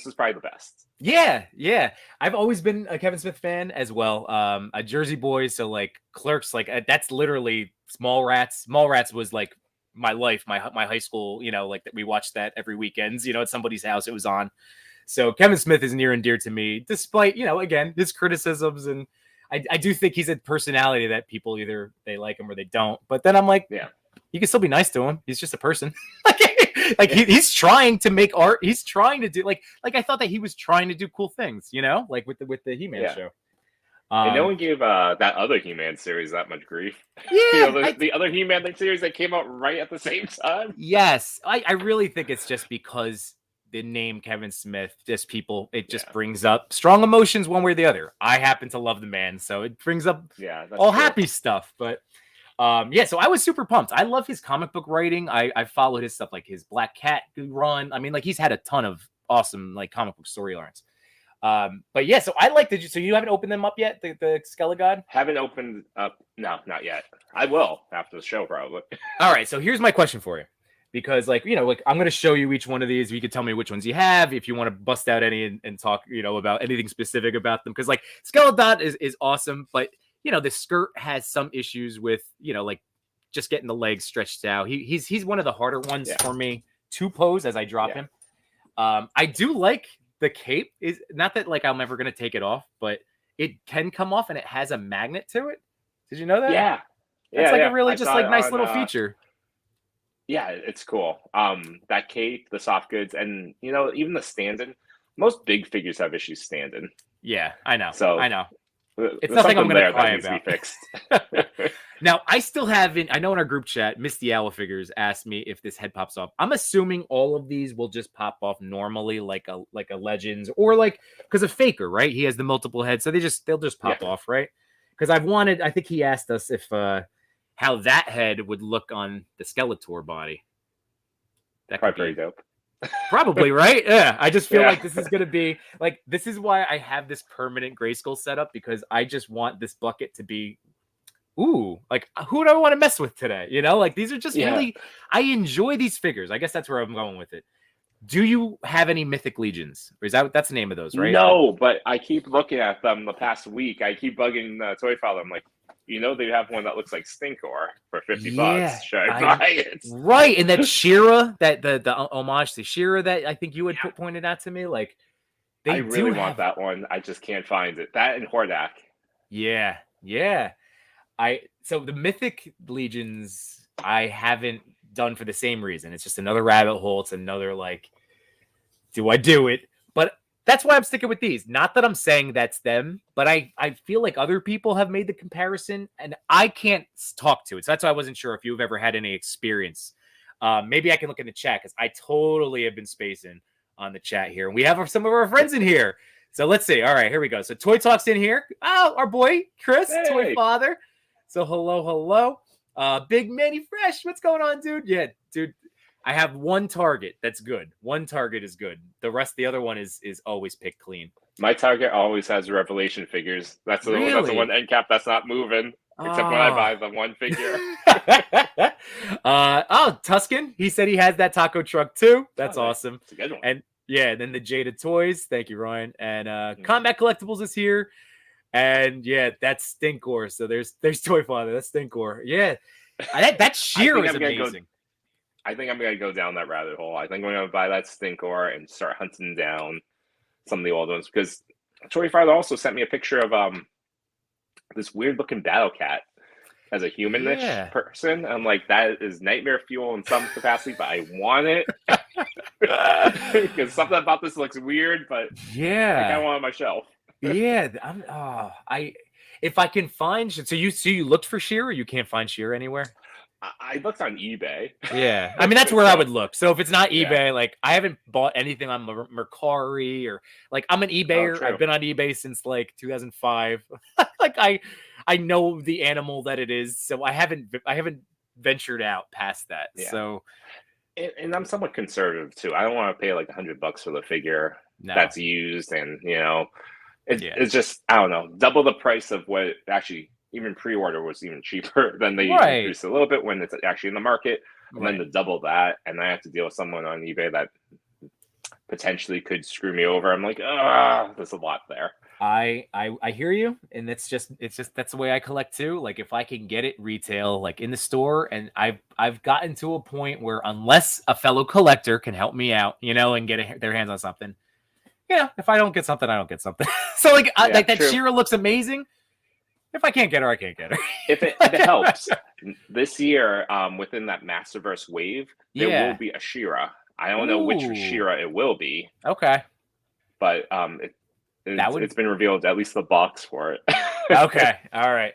S2: was probably the best.
S1: Yeah. I've always been a Kevin Smith fan as well. A Jersey boy, so, like, Clerks, like, that's literally Mallrats. Mallrats was, like, my life, my high school, you know, like that we watched that every weekends, you know, at somebody's house it was on. So Kevin Smith is near and dear to me, despite, you know, again, his criticisms. And I do think he's a personality that people either they like him or they don't. But then I'm like, you can still be nice to him. He's just a person. He's trying to make art. He's trying to do like I thought that he was trying to do cool things, you know, like with the HeMan show.
S2: And no one gave that other HeMan series that much grief.
S1: Yeah,
S2: you know, the other HeMan series that came out right at the same time.
S1: Yes, I really think it's just because the name Kevin Smith, just people, it just brings up strong emotions one way or the other. I happen to love the man, so it brings up all happy stuff. But so I was super pumped. I love his comic book writing. I followed his stuff like his Black Cat run. I mean, like he's had a ton of awesome like comic book storylines. But yeah, so I like the. So you haven't opened them up yet, the Skelegod?
S2: Haven't opened up. No, not yet. I will after the show, probably.
S1: All right. So here's my question for you, because like, you know, like I'm going to show you each one of these. You can tell me which ones you have, if you want to bust out any and talk, you know, about anything specific about them. Cause like Skelegod is awesome, but you know, the skirt has some issues with, you know, like just getting the legs stretched out. He's one of the harder ones for me to pose as I drop him. I do like the cape. Is not that like I'm ever going to take it off, but it can come off and it has a magnet to it. Did you know that?
S2: Yeah.
S1: It's like a really just like nice little feature.
S2: Yeah, it's cool. That cape, the soft goods, and you know, even the stand-in. Most big figures have issues standing.
S1: Yeah, I know.
S2: So
S1: I know. It's nothing I'm going to cry about.
S2: Fixed.
S1: Now, I still haven't. I know in our group chat, Misty Owl Figures asked me if this head pops off. I'm assuming all of these will just pop off normally, like a Legends or like because of Faker, right? He has the multiple heads, so they'll just pop off, right? Because I think he asked us if how that head would look on the Skeletor body.
S2: That could be very dope.
S1: Probably, right? Yeah. I just feel like this is going to be like, this is why I have this permanent Grayskull setup, because I just want this bucket to be, like who do I want to mess with today? You know, like these are just really, I enjoy these figures. I guess that's where I'm going with it. Do you have any Mythic Legions? Or that's the name of those, right?
S2: No, but I keep looking at them the past week. I keep bugging Toy Father. I'm like, you know they have one that looks like Stinkor for $50.
S1: Yeah,
S2: Should I buy it?
S1: Right, and that Shira, that the homage to Shira that I think you had pointed out to me, like they
S2: I really
S1: do
S2: want
S1: have
S2: that one. I just can't find it. That and Hordak.
S1: Yeah, yeah. So the Mythic Legions I haven't done for the same reason. It's just another rabbit hole. It's another like, do I do it? But that's why I'm sticking with these. Not that I'm saying that's them, but I feel like other people have made the comparison and I can't talk to it. So that's why I wasn't sure if you've ever had any experience. Maybe I can look in the chat because I totally have been spacing on the chat here. And we have some of our friends in here. So let's see. All right, here we go. So Toy Talk's in here. Oh, our boy, Chris,
S2: Hey.
S1: Toy Father. So hello. Big Manny Fresh. What's going on, dude? Yeah, dude. I have one target that's good. One target is good. The other one is always picked clean.
S2: My target always has Revelation figures. That's the one end cap that's not moving. Except when I buy the one figure.
S1: Tuscan. He said he has that taco truck too. That's
S2: nice.
S1: Awesome.
S2: It's a good one.
S1: And yeah, then the Jada Toys. Thank you, Ryan. And Combat Collectibles is here. And yeah, that's Stinkor. So there's Toy Father. That's Stinkor. Yeah. That sheer is amazing.
S2: I think I'm gonna go down that rabbit hole. I think I'm gonna buy that Stinkor and start hunting down some of the old ones because Toy Father also sent me a picture of this weird looking battle cat as a humanish person. I'm like, that is nightmare fuel in some capacity, but I want it because something about this looks weird. But I kind of want it on my shelf.
S1: Yeah, if I can find, so you looked for Sheer, or you can't find Sheer anywhere?
S2: I looked on eBay.
S1: Yeah, I mean that's where I would look. So if it's not eBay, like I haven't bought anything on Mercari or like I'm an eBayer. I've been on eBay since like 2005. Like I know the animal that it is, so I haven't ventured out past that. Yeah. So,
S2: and I'm somewhat conservative too. I don't want to pay like $100 for the figure that's used, and it's just I don't know, double the price of what it actually. Even pre-order was even cheaper than they increased a little bit when it's actually in the market, and then to double that, and I have to deal with someone on eBay that potentially could screw me over. I'm like, there's a lot there.
S1: I hear you, and it's just that's the way I collect too. Like if I can get it retail, like in the store, and I've gotten to a point where unless a fellow collector can help me out, and get their hands on something, if I don't get something, I don't get something. So like that Shira looks amazing. If I can't get her, I can't get her.
S2: if it helps, this year, within that Masterverse wave, there will be a She-Ra. I don't know which She-Ra it will be.
S1: Okay.
S2: But it's been revealed, at least the box for it.
S1: Okay. All right.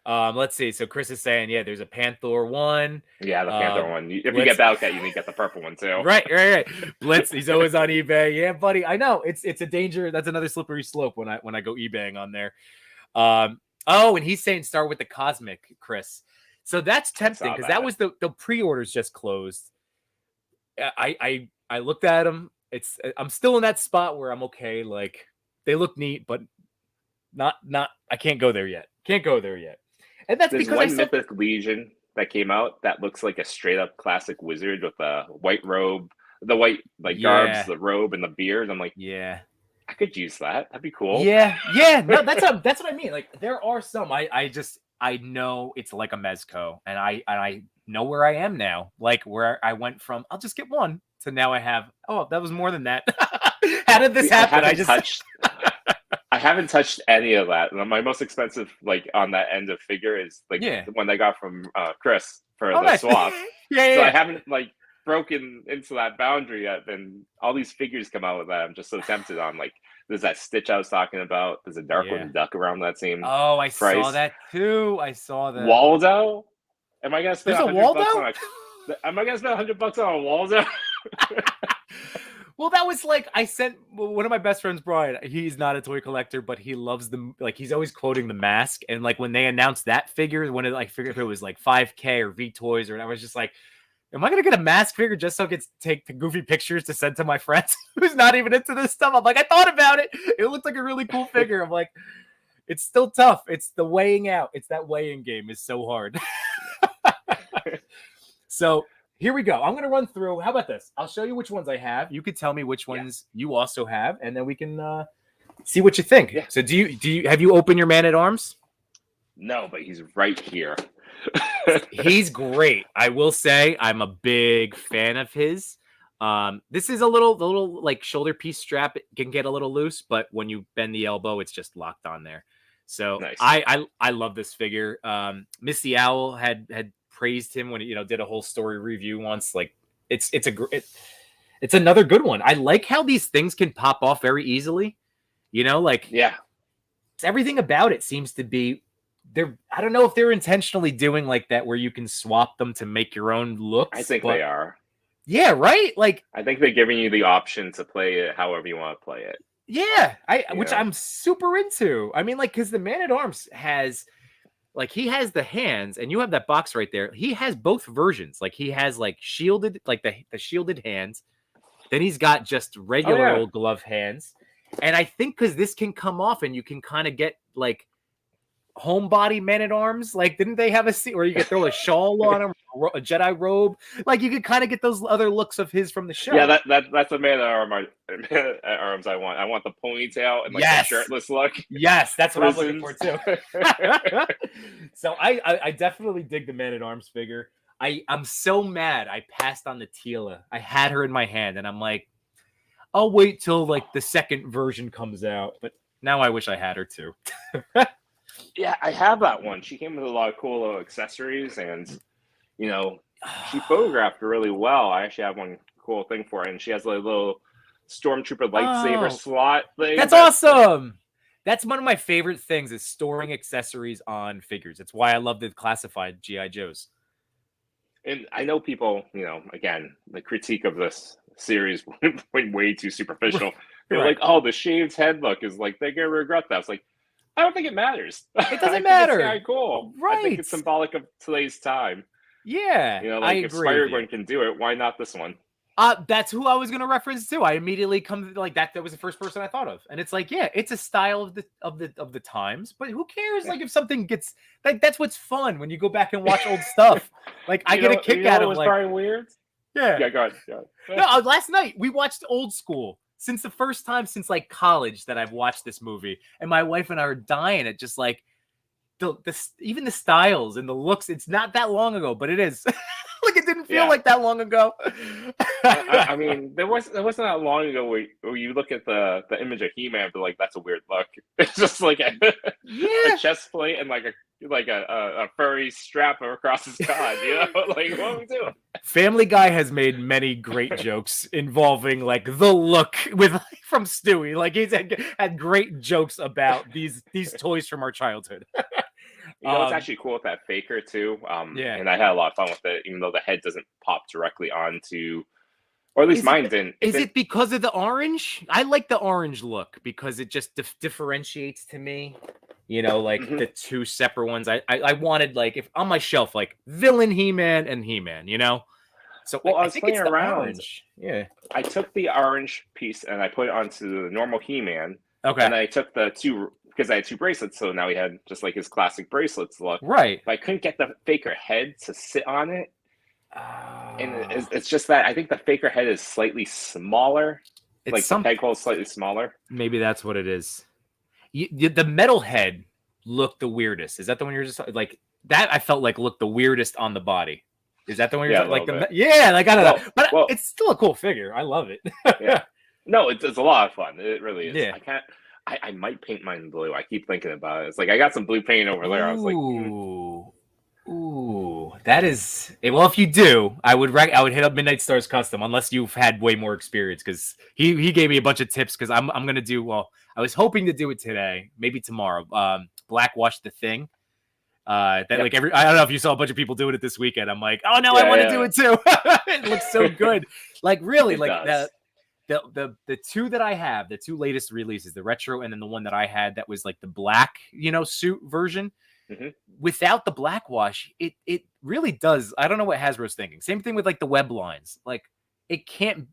S1: Let's see. So Chris is saying, there's a Panther one.
S2: Yeah, the Panther one. If you get Battlecat, you need to get the purple one too.
S1: Right. Blitz, he's always on eBay. Yeah, buddy. I know. It's a danger. That's another slippery slope when I go eBaying on there. Oh, and he's saying start with the Cosmic, Chris. So that's tempting because that was the pre-orders just closed. I looked at them. I'm still in that spot where I'm okay. Like they look neat, but not. I can't go there yet. And that's
S2: There's
S1: because
S2: one Mythic Legion that came out that looks like a straight up classic wizard with a white robe, the white garbs, the robe, and the beard. I'm like, I could use that. That'd be cool.
S1: Yeah. No, that's what I mean. Like there are some. I know it's like a Mezco, and I know where I am now. Like where I went from, I'll just get one to now I have. Oh, that was more than that. How did this happen?
S2: I haven't touched any of that. My most expensive, on that end of figure, is the one I got from Chris for the swap. So I haven't broken into that boundary yet, and all these figures come out with that. I'm just so tempted on there's that Stitch I was talking about. There's a Darkwing Duck around that same price.
S1: Saw that too. I saw that.
S2: Waldo? Am I gonna spend
S1: $100
S2: on $100 on a Waldo?
S1: Well, that was I sent one of my best friends, Brian. He's not a toy collector, but he loves them. He's always quoting the mask. And when they announced that figure, when it figure if it was 5K or V Toys or whatever, I was just like, am I gonna get a mask figure just so I could take the goofy pictures to send to my friends who's not even into this stuff? I'm like, I thought about it. It looked like a really cool figure. I'm like, it's still tough. It's the weighing out. It's that weighing game is so hard. So here we go. I'm gonna run through. How about this? I'll show you which ones I have. You could tell me which ones you also have, and then we can see what you think. Yeah. So do you have you opened your Man at Arms?
S2: No, but he's right here.
S1: He's great. I will say I'm a big fan of his. This is a little like shoulder piece strap. It can get a little loose, but when you bend the elbow, it's just locked on there. So
S2: Nice.
S1: I love this figure. Missy Owl had praised him when did a whole story review once. Like it's another good one. I like how these things can pop off very easily.
S2: Yeah.
S1: Everything about it seems to be I don't know if they're intentionally doing like that where you can swap them to make your own looks.
S2: I think they are.
S1: Yeah, right? Like
S2: I think they're giving you the option to play it however you want to play it.
S1: Yeah, which I'm super into. I mean, like, because the Man-at-Arms has, like, he has the hands, and you have that box right there. He has both versions. Like, he has, like, shielded, like, the shielded hands. Then he's got just regular old glove hands. And I think because this can come off, and you can kind of get, like, homebody Man-at-Arms. Like, didn't they have a scene where you could throw a shawl on him, a Jedi robe? Like, you could kind of get those other looks of his from the show.
S2: Yeah, that's a Man-at-Arms I want. I want the ponytail and like the shirtless look.
S1: Yes, that's what I'm looking for too. So I definitely dig the Man-at-Arms figure. I'm so mad I passed on the Tila. I had her in my hand, and I'm like, I'll wait till like the second version comes out. But now I wish I had her too.
S2: Yeah, I have that one. She came with a lot of cool little accessories, and she photographed really well. I actually have one cool thing for her, and she has a little stormtrooper lightsaber slot thing.
S1: That's awesome. That's one of my favorite things is storing accessories on figures. It's why I love the classified G.I. Joes.
S2: And I know people, again, the critique of this series went way too superficial. They're like, oh, the shaved head look is like, they're going to regret that. It's like, I don't think it matters.
S1: It doesn't matter.
S2: It's kind of cool.
S1: Right.
S2: I think it's symbolic of today's time.
S1: Yeah.
S2: I agree. If Spider-Gwen can do it, why not this one?
S1: That's who I was going to reference too. I immediately come like that. That was the first person I thought of, and it's like, yeah, it's a style of the times. But who cares? Like if something gets like that's what's fun when you go back and watch old stuff. Like I get a kick out of
S2: was
S1: like
S2: probably weird.
S1: Yeah.
S2: Yeah. Go ahead.
S1: No, last night we watched Old School. Since the first time since like college that I've watched this movie, and my wife and I are dying at just like even the styles and the looks. It's not that long ago, but it is. Like it didn't feel like that long ago.
S2: I mean, there wasn't that long ago where you look at the image of HeMan and be like, that's a weird look. It's just like a chest plate and like a furry strap across his cod. Like what are we doing?
S1: Family Guy has made many great jokes involving like the look from Stewie. Like he's had great jokes about these toys from our childhood.
S2: It's actually cool with that Faker too. And I had a lot of fun with it, even though the head doesn't pop directly onto, or at least mine didn't.
S1: Is it because of the orange? I like the orange look because it just differentiates to me. The two separate ones. I wanted like if on my shelf like villain He-Man and He-Man. So
S2: I
S1: was playing around.
S2: Orange. Yeah, I took the orange piece and I put it onto the normal He-Man.
S1: Okay,
S2: and I took the two. Because I had two bracelets, so now he had just like his classic bracelets look.
S1: Right.
S2: But I couldn't get the Faker head to sit on it. And it's just that I think the Faker head is slightly smaller. The peg hole is slightly smaller.
S1: Maybe that's what it is. The metal head looked the weirdest. Is that the one you're just like that? I felt like looked the weirdest on the body. Is that the one you're like the? Yeah, like I don't know, but it's still a cool figure. I love it.
S2: Yeah. No, it's a lot of fun. It really is.
S1: Yeah.
S2: I might paint mine blue. I keep thinking about it. It's like I got some blue paint over there. I was like,
S1: ooh, that is. Well, if you do, I would hit up Midnight Stars Custom unless you've had way more experience because he gave me a bunch of tips because I'm gonna do well. I was hoping to do it today, maybe tomorrow. Blackwash the Thing. Like I don't know if you saw a bunch of people doing it this weekend. I'm like, oh no, I want to do it too. It looks so good. Like really, the two that I have, the two latest releases, the retro and then the one that I had that was like the black, suit version. Mm-hmm. Without the black wash, it really does. I don't know what Hasbro's thinking. Same thing with like the web lines. Like it can't.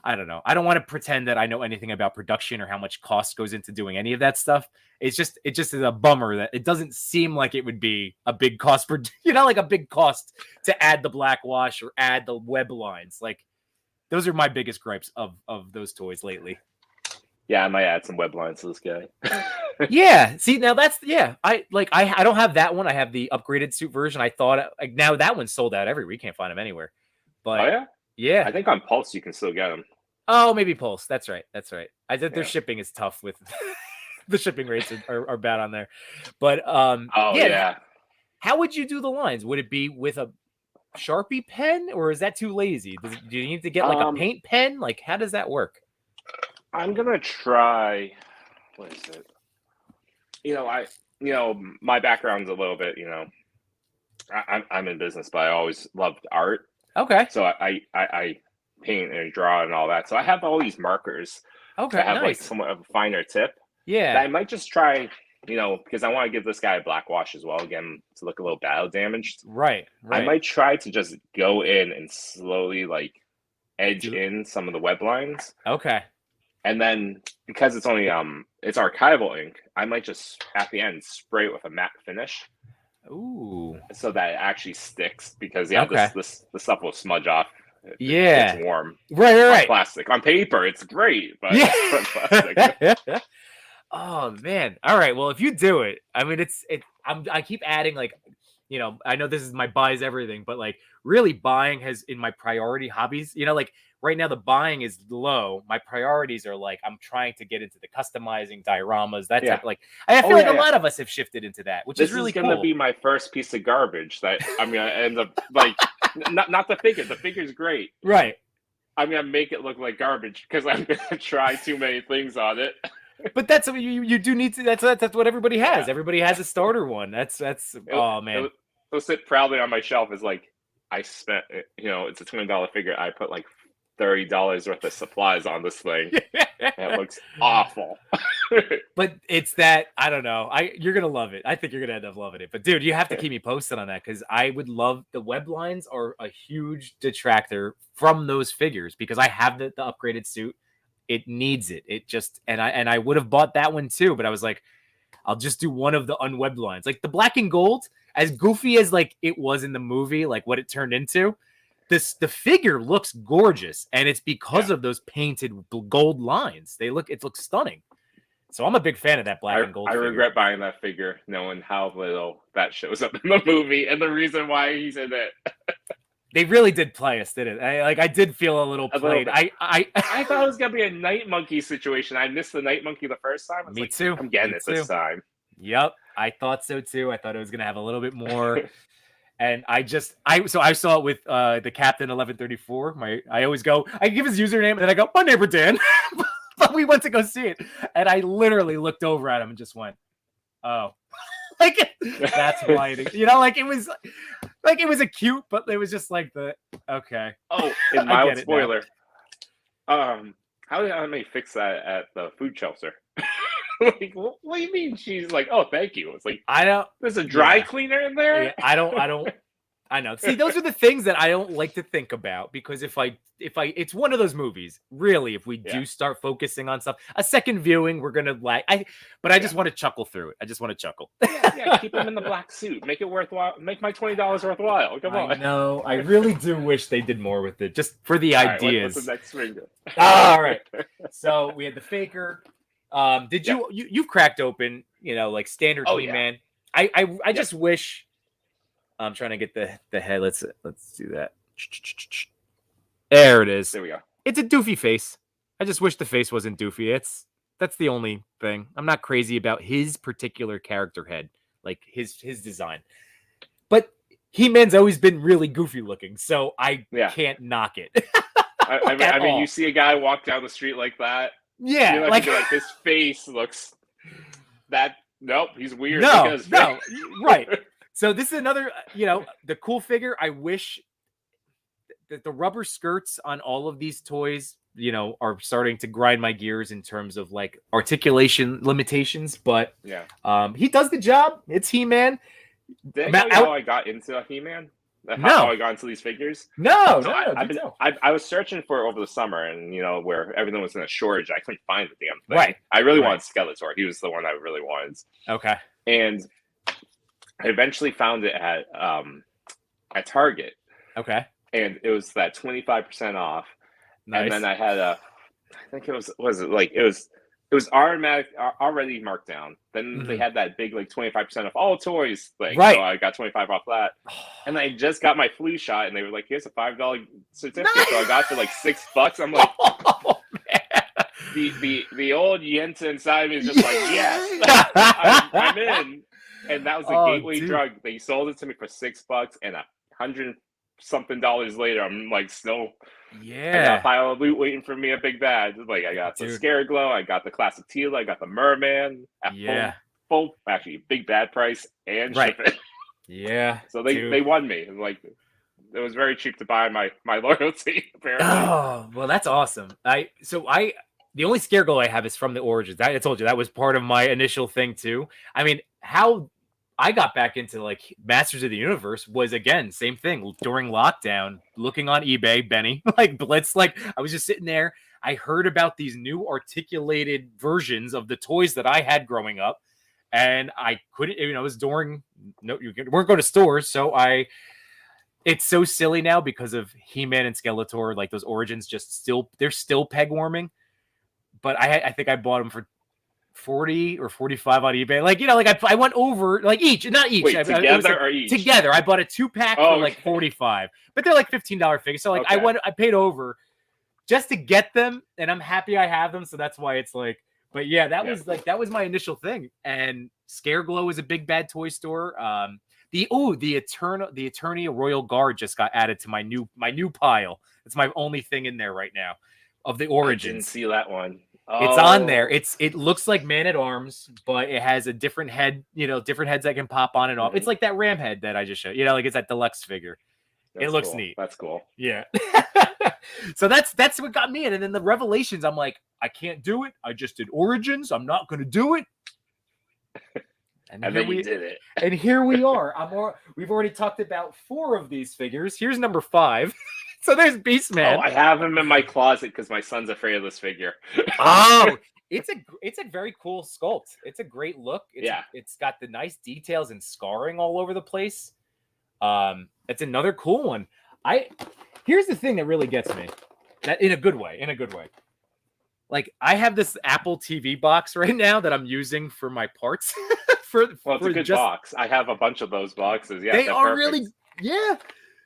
S1: I don't know. I don't want to pretend that I know anything about production or how much cost goes into doing any of that stuff. It just is a bummer that it doesn't seem like it would be a big cost for like a big cost to add the black wash or add the web lines. Like those are my biggest gripes of those toys lately.
S2: Yeah, I might add some web lines to this guy.
S1: Yeah. See, now that's I don't have that one. I have the upgraded suit version. I thought like now that one's sold out everywhere. We can't find them anywhere.
S2: Oh
S1: But
S2: yeah,
S1: yeah.
S2: I think on Pulse you can still get them.
S1: Oh, maybe Pulse. That's right. That's right. I think their
S2: Yeah.
S1: shipping is tough with the shipping rates are bad on there. But
S2: Oh yeah.
S1: how would you do the lines? Would it be with a Sharpie pen, or is that too lazy? Do you need to get like a paint pen? Like, how does that work?
S2: I'm gonna try. What is it? My background's a little bit. I'm in business, but I always loved art.
S1: Okay.
S2: So I paint and draw and all that. So I have all these markers.
S1: Okay.
S2: That have like
S1: Nice.
S2: somewhat of a finer tip.
S1: Yeah.
S2: That I might just try. Because I want to give this guy a black wash as well, again, to look a little battle damaged.
S1: Right.
S2: I might try to just go in and slowly like edge in some of the web lines.
S1: Okay.
S2: And then because it's only it's archival ink, I might just at the end spray it with a matte finish.
S1: Ooh.
S2: So that it actually sticks, because this stuff will smudge off. It's warm.
S1: Right.
S2: On plastic. On paper, it's great, but on plastic.
S1: Oh man. All right. Well, if you do it, I mean, I keep adding like, I know this is my buys everything, but like really buying has in my priority hobbies, like right now the buying is low. My priorities are like, I'm trying to get into the customizing dioramas. That's like, I feel like a lot of us have shifted into that, which is really cool.
S2: This is going to be my first piece of garbage that I'm going to end up like, not the figure. The figure's great.
S1: Right.
S2: I'm going to make it look like garbage because I'm going to try too many things on it.
S1: But that's you do need to. That's what everybody has. Yeah. Everybody has a starter one. That's. Oh man,
S2: it'll sit proudly on my shelf. Is like I spent. It's a $20 figure. I put like $30 worth of supplies on this thing. It looks awful.
S1: But it's that I don't know. You're gonna love it. I think you're gonna end up loving it. But dude, you have to keep me posted on that, because I would love the web lines are a huge detractor from those figures, because I have the upgraded suit. It needs it. It just and I would have bought that one too, but I was like, I'll just do one of the unwebbed lines. Like the black and gold, as goofy as like it was in the movie, like what it turned into. The figure looks gorgeous, and it's because of those painted gold lines. It looks stunning. So I'm a big fan of that black and gold.
S2: I regret buying that figure, knowing how little that shows up in the movie and the reason why he's in it.
S1: They really did play us, didn't it? I did feel a little played. I
S2: thought it was gonna be a Night Monkey situation. I missed the Night Monkey the first time.
S1: Me too.
S2: I'm getting it this time.
S1: Yep, I thought so too. I thought it was gonna have a little bit more. And I saw it with the Captain 1134. I always go. I give his username, and then I go, my neighbor Dan. But we went to go see it, and I literally looked over at him and just went, oh. Like that's why it was a cute, but it was just like okay.
S2: Oh, and mild spoiler. How did Aunt May fix that at the food shelter? Like, what do you mean? She's like, oh, thank you. It's like,
S1: I don't.
S2: There's a dry cleaner in there.
S1: Yeah, I don't. I know. See, those are the things that I don't like to think about, because if I, it's one of those movies. Really, if we do start focusing on stuff, a second viewing, we're gonna lag. I just want to chuckle through it. I just want to chuckle.
S2: Yeah, keep him in the black suit. Make it worthwhile. Make my $20 worthwhile. Come on.
S1: No, I really do wish they did more with it, just for the ideas.
S2: What's the next finger?
S1: All right. So we had the Faker. Did you've cracked open? Like standard HeMan. I just wish. I'm trying to get the head. Let's do that. There it is.
S2: There we go.
S1: It's a doofy face. I just wish the face wasn't doofy. That's the only thing. I'm not crazy about his particular character head, like his design. But HeMan's always been really goofy looking, so I can't knock it.
S2: I mean, you see a guy walk down the street like that.
S1: Yeah,
S2: like his face looks that. Nope, he's weird.
S1: No, right. So this is another, the cool figure. I wish that the rubber skirts on all of these toys, are starting to grind my gears in terms of like articulation limitations. But he does the job. It's HeMan.
S2: Did I know how I got into HeMan? How I got into these figures?
S1: No,
S2: so I was searching for it over the summer, and where everything was in a shortage, I couldn't find the damn thing.
S1: Right.
S2: I really wanted Skeletor. He was the one I really wanted.
S1: Okay.
S2: And I eventually found it at Target.
S1: Okay.
S2: And it was that 25% off. Nice. And then I had I think it was it was already marked down. Then they had that big like 25% off all toys thing.
S1: Right.
S2: So I got 25 off that. And I just got my flu shot, and they were like, "Here's a $5 certificate."
S1: Nice.
S2: So I got it for like $6. I'm like,
S1: oh, man.
S2: the old Yenta inside me is just like, yes, I'm in. And that was a gateway drug. They sold it to me for $6, and $100-something later, I'm like still. I got a pile of loot waiting for me a big bag. Like I got the Scary Glow, I got the Classic Teal, I got the Merman at full actually big bad price and shipping.
S1: Yeah.
S2: So they won me. Like it was very cheap to buy my loyalty, apparently.
S1: Oh, well, that's awesome. The only Scare Glow I have is from the Origins. I told you that was part of my initial thing too. I mean, how I got back into like Masters of the Universe was again, same thing during lockdown, looking on eBay, Benny, like Blitz, like I was just sitting there. I heard about these new articulated versions of the toys that I had growing up, and I couldn't, it was during, you weren't going to stores. So it's so silly now because of HeMan and Skeletor, like those Origins they're still peg warming, but I think I bought them for 40 or 45 on eBay. Like, like I went over like not each.
S2: Wait, together or each?
S1: Together. I bought a 2-pack for like 45, but they're like $15 figures. So like I paid over just to get them, and I'm happy I have them. So that's why it's like, but yeah, that was my initial thing. And Scare Glow is a big bad toy store. The Eternia Royal Guard just got added to my new pile. It's my only thing in there right now of the Origins.
S2: I didn't see that one.
S1: It's on there. It looks like Man at Arms, but it has a different head, different heads that can pop on and off. It's like that Ram head that I just showed, like it's that deluxe figure. It looks neat.
S2: That's cool.
S1: Yeah. So that's what got me in. And then the Revelations, I'm like, I can't do it. I just did Origins. I'm not going to do it.
S2: And then we did it.
S1: And here we are. We've already talked about 4 of these figures. Here's number 5. So there's Beastman.
S2: Oh, I have him in my closet because my son's afraid of this figure.
S1: Oh, it's a very cool sculpt. It's a great look. It's got the nice details and scarring all over the place. It's another cool one. Here's the thing that really gets me. That in a good way. Like I have this Apple TV box right now that I'm using for my parts.
S2: It's a good box. I have a bunch of those boxes. Yeah,
S1: they are really. Yeah.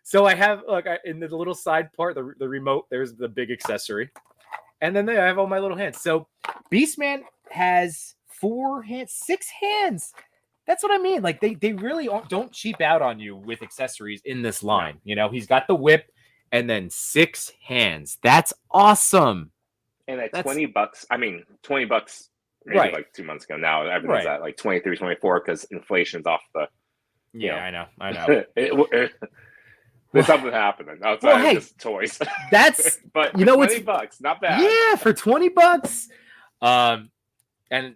S1: So I have in the little side part, the remote, there's the big accessory. And then I have all my little hands. So Beastman has 6 hands. That's what I mean. Like they really don't cheap out on you with accessories in this line. He's got the whip and then 6 hands. That's awesome.
S2: And at $20, I mean, $20 maybe like 2 months ago. Now everything's at like 23, 24 because inflation's off the.
S1: I know.
S2: There's something happening outside of just toys.
S1: That's
S2: but $20, not bad.
S1: Yeah, for $20. And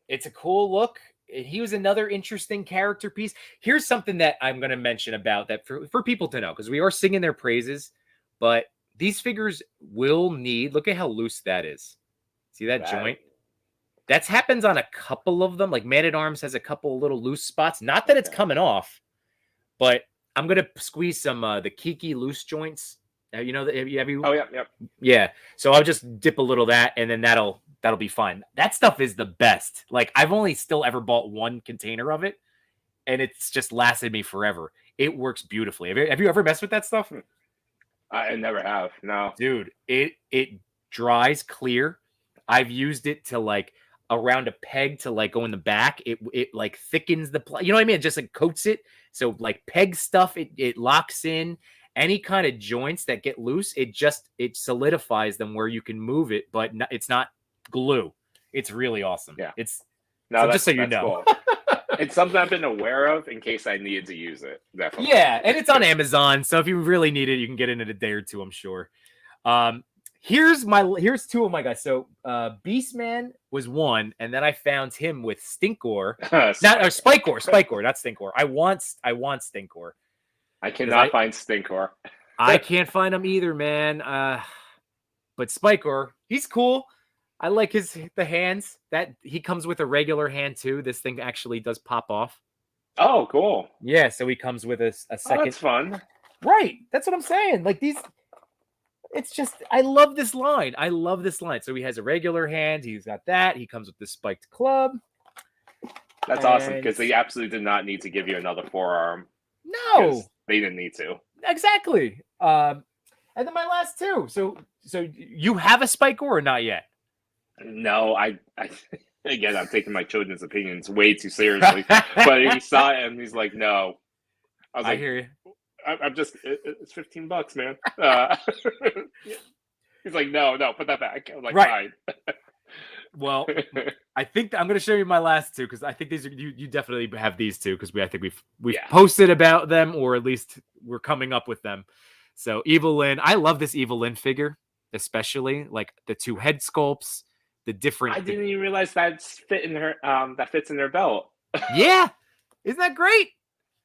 S1: it's a cool look. He was another interesting character piece. Here's something that I'm going to mention about that for people to know, because we are singing their praises, but these figures will need, look at how loose that is. See that joint? That happens on a couple of them. Like Man at Arms has a couple of little loose spots. Not that it's coming off, but I'm gonna squeeze some the Kiki loose joints. Have you?
S2: Oh yeah.
S1: Yeah. So I'll just dip a little of that, and then that'll be fine. That stuff is the best. Like I've only still ever bought one container of it, and it's just lasted me forever. It works beautifully. Have you ever messed with that stuff?
S2: I never have. No,
S1: dude. It dries clear. I've used it to like around a peg to like go in the back. It like thickens the you know what I mean? It just like coats it. So like peg stuff, it locks in any kind of joints that get loose. It solidifies them where you can move it, but it's not glue. It's really awesome.
S2: Yeah.
S1: Just so you know.
S2: Cool. It's something I've been aware of in case I needed to use it. Definitely.
S1: Yeah. And it's on Amazon. So if you really need it, you can get it in a day or two, I'm sure. Here's 2 of my guys. So Beastman was 1, and then I found him with Stinkor. Spikor, not Stinkor. I want Stinkor.
S2: I cannot find Stinkor.
S1: I can't find him either, man. But Spikor, he's cool. I like the hands. That he comes with a regular hand too. This thing actually does pop off.
S2: Oh, cool.
S1: Yeah, so he comes with a second.
S2: Oh, that's fun.
S1: Right. That's what I'm saying. Like these. it's just, I love this line. I love this line. So he has a regular hand. He's got that. He comes with the spiked club.
S2: That's awesome because they absolutely did not need to give you another forearm.
S1: No,
S2: they didn't need to.
S1: Exactly. And then my last two. So you have a spike or not yet?
S2: No, I again, I'm taking my children's opinions way too seriously. But he saw it and he's like, no. I was like,
S1: hear you.
S2: I'm just, it's $15, man. He's like, no, put that back. I'm like, fine.
S1: Well, I think I'm going to show you my last two because I think these are you definitely have these two because I think we've posted about them, or at least we're coming up with them. So Evelyn, I love this Evelyn figure, especially like the two head sculpts, the different.
S2: I didn't even realize that fits in her belt.
S1: Yeah, isn't that great?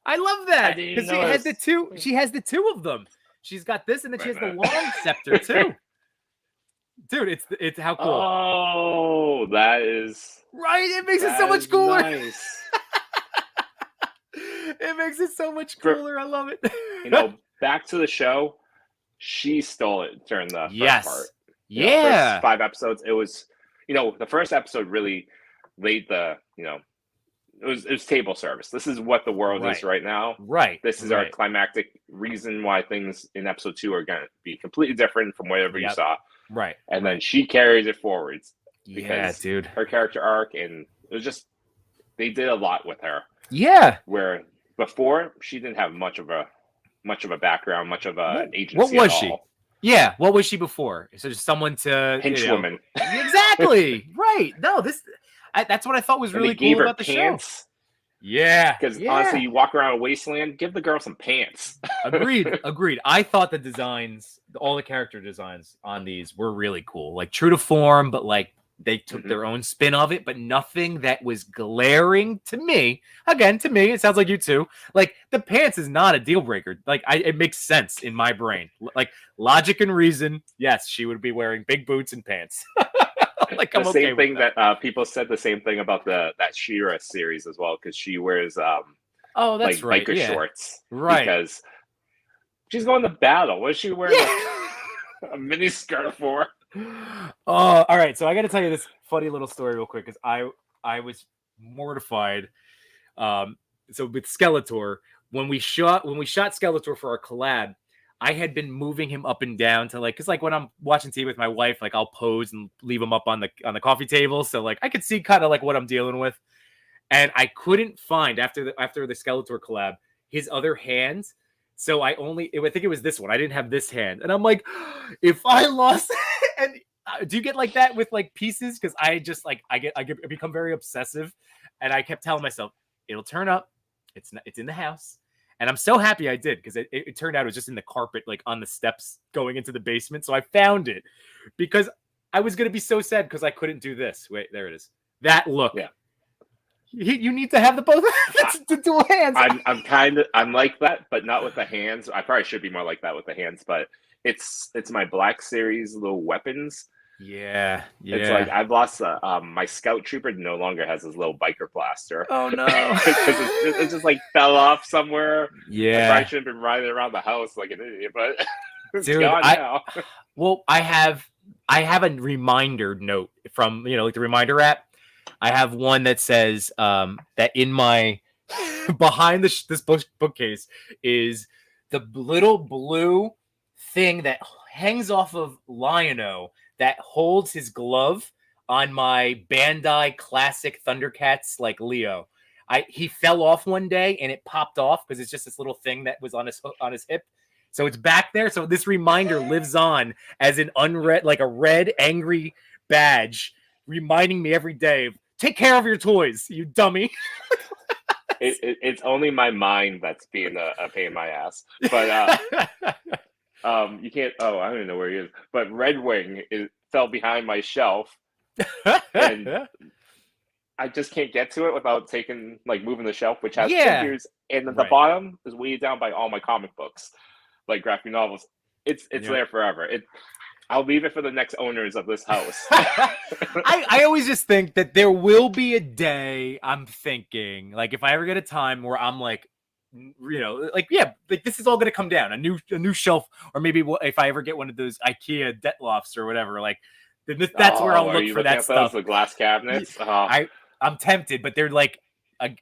S1: I love that because she has the two. She has the two of them. She's got this, and then she has the long scepter too. Dude, it's how cool.
S2: Oh, that is
S1: right. It makes it so much cooler.
S2: Nice.
S1: It makes it so much cooler. I love it.
S2: Back to the show. She stole it during the first part.
S1: Yeah.
S2: First 5 episodes. It was, the first episode really laid the, it was table service. This is what the world is right now.
S1: Right.
S2: This is our climactic reason why things in episode 2 are going to be completely different from whatever you saw.
S1: Right.
S2: And then she carries it forwards.
S1: Yeah, dude.
S2: Her character arc, and it was just, they did a lot with her.
S1: Yeah.
S2: Where before she didn't have much of a background, much of an agency.
S1: What was she? Yeah. What was she before? So just someone to
S2: henchwoman.
S1: Exactly. Right. No, that's what I thought was really cool about the show. Yeah.
S2: Because honestly, you walk around a wasteland, give the girl some pants.
S1: Agreed. I thought the designs, all the character designs on these were really cool. Like true to form, but like they took their own spin of it, but nothing that was glaring to me. Again, to me, it sounds like you too. Like the pants is not a deal breaker. Like it makes sense in my brain. Like logic and reason. Yes, she would be wearing big boots and pants. Like
S2: the same thing that people said the same thing about that She-Ra series as well, because she wears
S1: that's right,
S2: biker shorts,
S1: right?
S2: Because she's going to battle. What is she wearing a mini skirt for?
S1: Oh, all right. So I got to tell you this funny little story real quick because I was mortified. So with Skeletor, when we shot Skeletor for our collab, I had been moving him up and down to because when I'm watching TV with my wife, I'll pose and leave him up on the coffee table, so I could see kind of what I'm dealing with, and I couldn't find after the Skeletor collab his other hands, so I think it was this one. I didn't have this hand, and I'm like, if I lost, and do you get like that with pieces? Because I just I become very obsessive, and I kept telling myself it'll turn up, it's in the house. And I'm so happy I did because it turned out it was just in the carpet, on the steps going into the basement. So I found it because I was going to be so sad because I couldn't do this. Wait, there it is. That look. Yeah. You need to have the dual hands.
S2: I'm like that, but not with the hands. I probably should be more like that with the hands, but it's my Black Series little weapons.
S1: Yeah.
S2: It's I've lost my Scout Trooper no longer has his little biker blaster.
S1: Oh no!
S2: it just fell off somewhere.
S1: Yeah,
S2: I probably should have been riding around the house like an idiot, but it's
S1: dude,
S2: gone now.
S1: Well, I have a reminder note from the reminder app. I have one that says that in my behind this bookcase is the little blue thing that hangs off of Lion-O that holds his glove on my Bandai classic Thundercats Leo. He fell off one day and it popped off because it's just this little thing that was on his hip. So it's back there. So this reminder lives on as an unread, a red angry badge, reminding me every day of take care of your toys, you dummy.
S2: It's only my mind that's being a pain in my ass, but you can't. Oh, I don't even know where he is. But Red Wing fell behind my shelf, and I just can't get to it without moving the shelf, which has figures, and at the bottom is weighed down by all my comic books, graphic novels. It's there forever. I'll leave it for the next owners of this house.
S1: I always just think that there will be a day. I'm thinking if I ever get a time where I'm like this is all gonna come down a new shelf, or maybe if I ever get one of those IKEA Detlofs or whatever, like that's where I'll look for that stuff.
S2: The glass cabinets.
S1: I'm tempted, but they're like,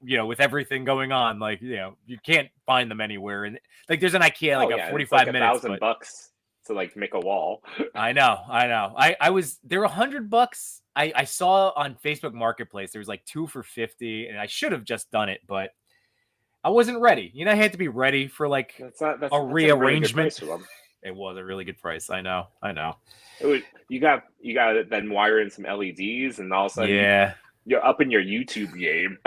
S1: with everything going on, like you can't find them anywhere, and like there's an IKEA like a 45
S2: like
S1: minutes,
S2: $1,000 to like make a wall.
S1: I know. They're $100. I saw on Facebook Marketplace there was like 2 for $50, and I should have just done it, but I wasn't ready. I had to be ready for like a rearrangement. It was a really good price. I know.
S2: You got to then wire in some LEDs, and all of a sudden, you're up in your YouTube game.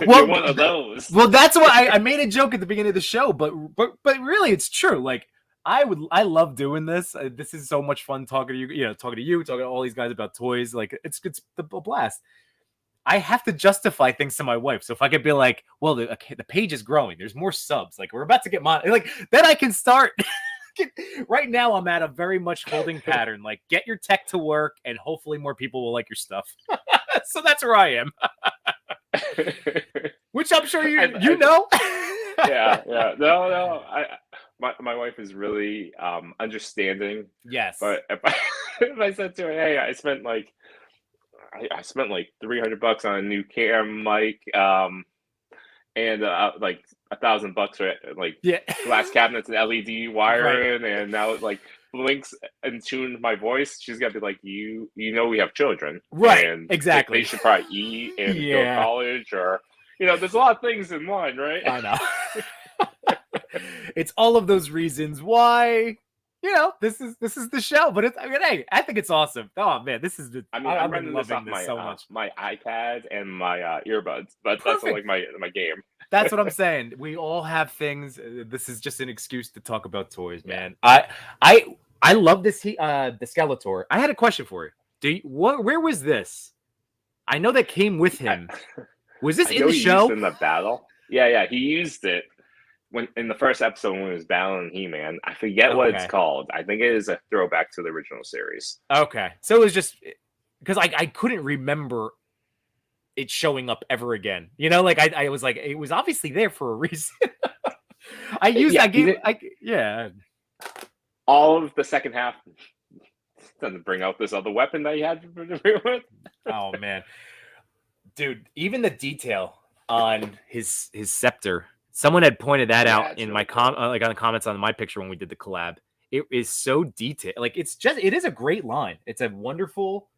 S2: Well, you're one of those.
S1: Well, that's why I made a joke at the beginning of the show, but really, it's true. Like I love doing this. This is so much fun talking to you. Talking to all these guys about toys. Like it's a blast. I have to justify things to my wife. So if I could be like, well, the page is growing. There's more subs. Like we're about to get then I can start. Right now, I'm at a very much holding pattern. Like, get your tech to work, and hopefully more people will like your stuff. So that's where I am. Which I'm sure you know.
S2: Yeah. No. My wife is really understanding.
S1: Yes.
S2: But if I said to her, hey, I spent like $300 on a new cam mic, and like $1,000 for like glass cabinets and LED wiring, right. And now it like blinks and tunes my voice. She's got to be like, we have children,
S1: right?
S2: And
S1: exactly.
S2: They should probably eat and go to college, or there's a lot of things in one, right?
S1: I know. It's all of those reasons why. This is the show, but hey, I think it's awesome. Oh man, this is the.
S2: I'm running this off so much. My iPad and my earbuds, but Perfect. That's like my game.
S1: That's what I'm saying. We all have things. This is just an excuse to talk about toys, man. I love this. The Skeletor. I had a question for you. Where was this? I know that came with him. Was this in the show?
S2: Used in the battle. Yeah. He used it when in the first episode when he was battling He-Man. I forget what it's called. I think it is a throwback to the original series.
S1: Okay, so it was just because I couldn't remember it showing up ever again. I was like, it was obviously there for a reason. I used that game.
S2: All of the second half doesn't bring out this other weapon that he had to bring with.
S1: Oh man, dude! Even the detail on his scepter. Someone had pointed that out in my on the comments on my picture when we did the collab. It is so detailed. Like it is a great line. It's a wonderful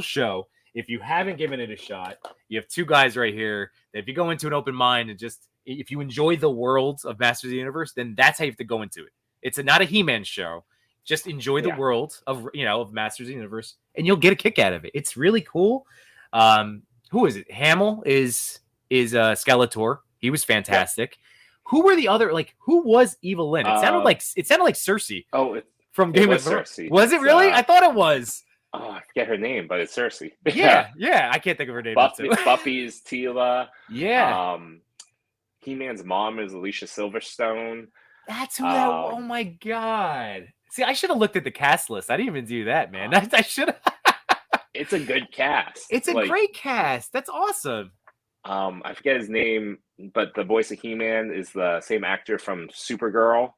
S1: show. If you haven't given it a shot, you have two guys right here that if you go into an open mind and just if you enjoy the worlds of Masters of the Universe, then that's how you have to go into it. It's not a He-Man show. Just enjoy the world of Masters of the Universe, and you'll get a kick out of it. It's really cool. Who is it? HeMan is Skeletor. He was fantastic. Yeah. Who were the other? Like, who was Evelyn? It sounded like Cersei.
S2: Oh,
S1: from Game of Thrones. Was it really? I thought it was.
S2: Oh, I forget her name, but it's Cersei.
S1: Yeah. I can't think of her name.
S2: Buffy is Tila.
S1: Yeah.
S2: He-Man's mom is Alicia Silverstone.
S1: That's who that. Oh my god. See, I should have looked at the cast list. I didn't even do that, man. I should have.
S2: It's a good cast.
S1: It's a great cast. That's awesome.
S2: I forget his name, but the voice of He-Man is the same actor from Supergirl,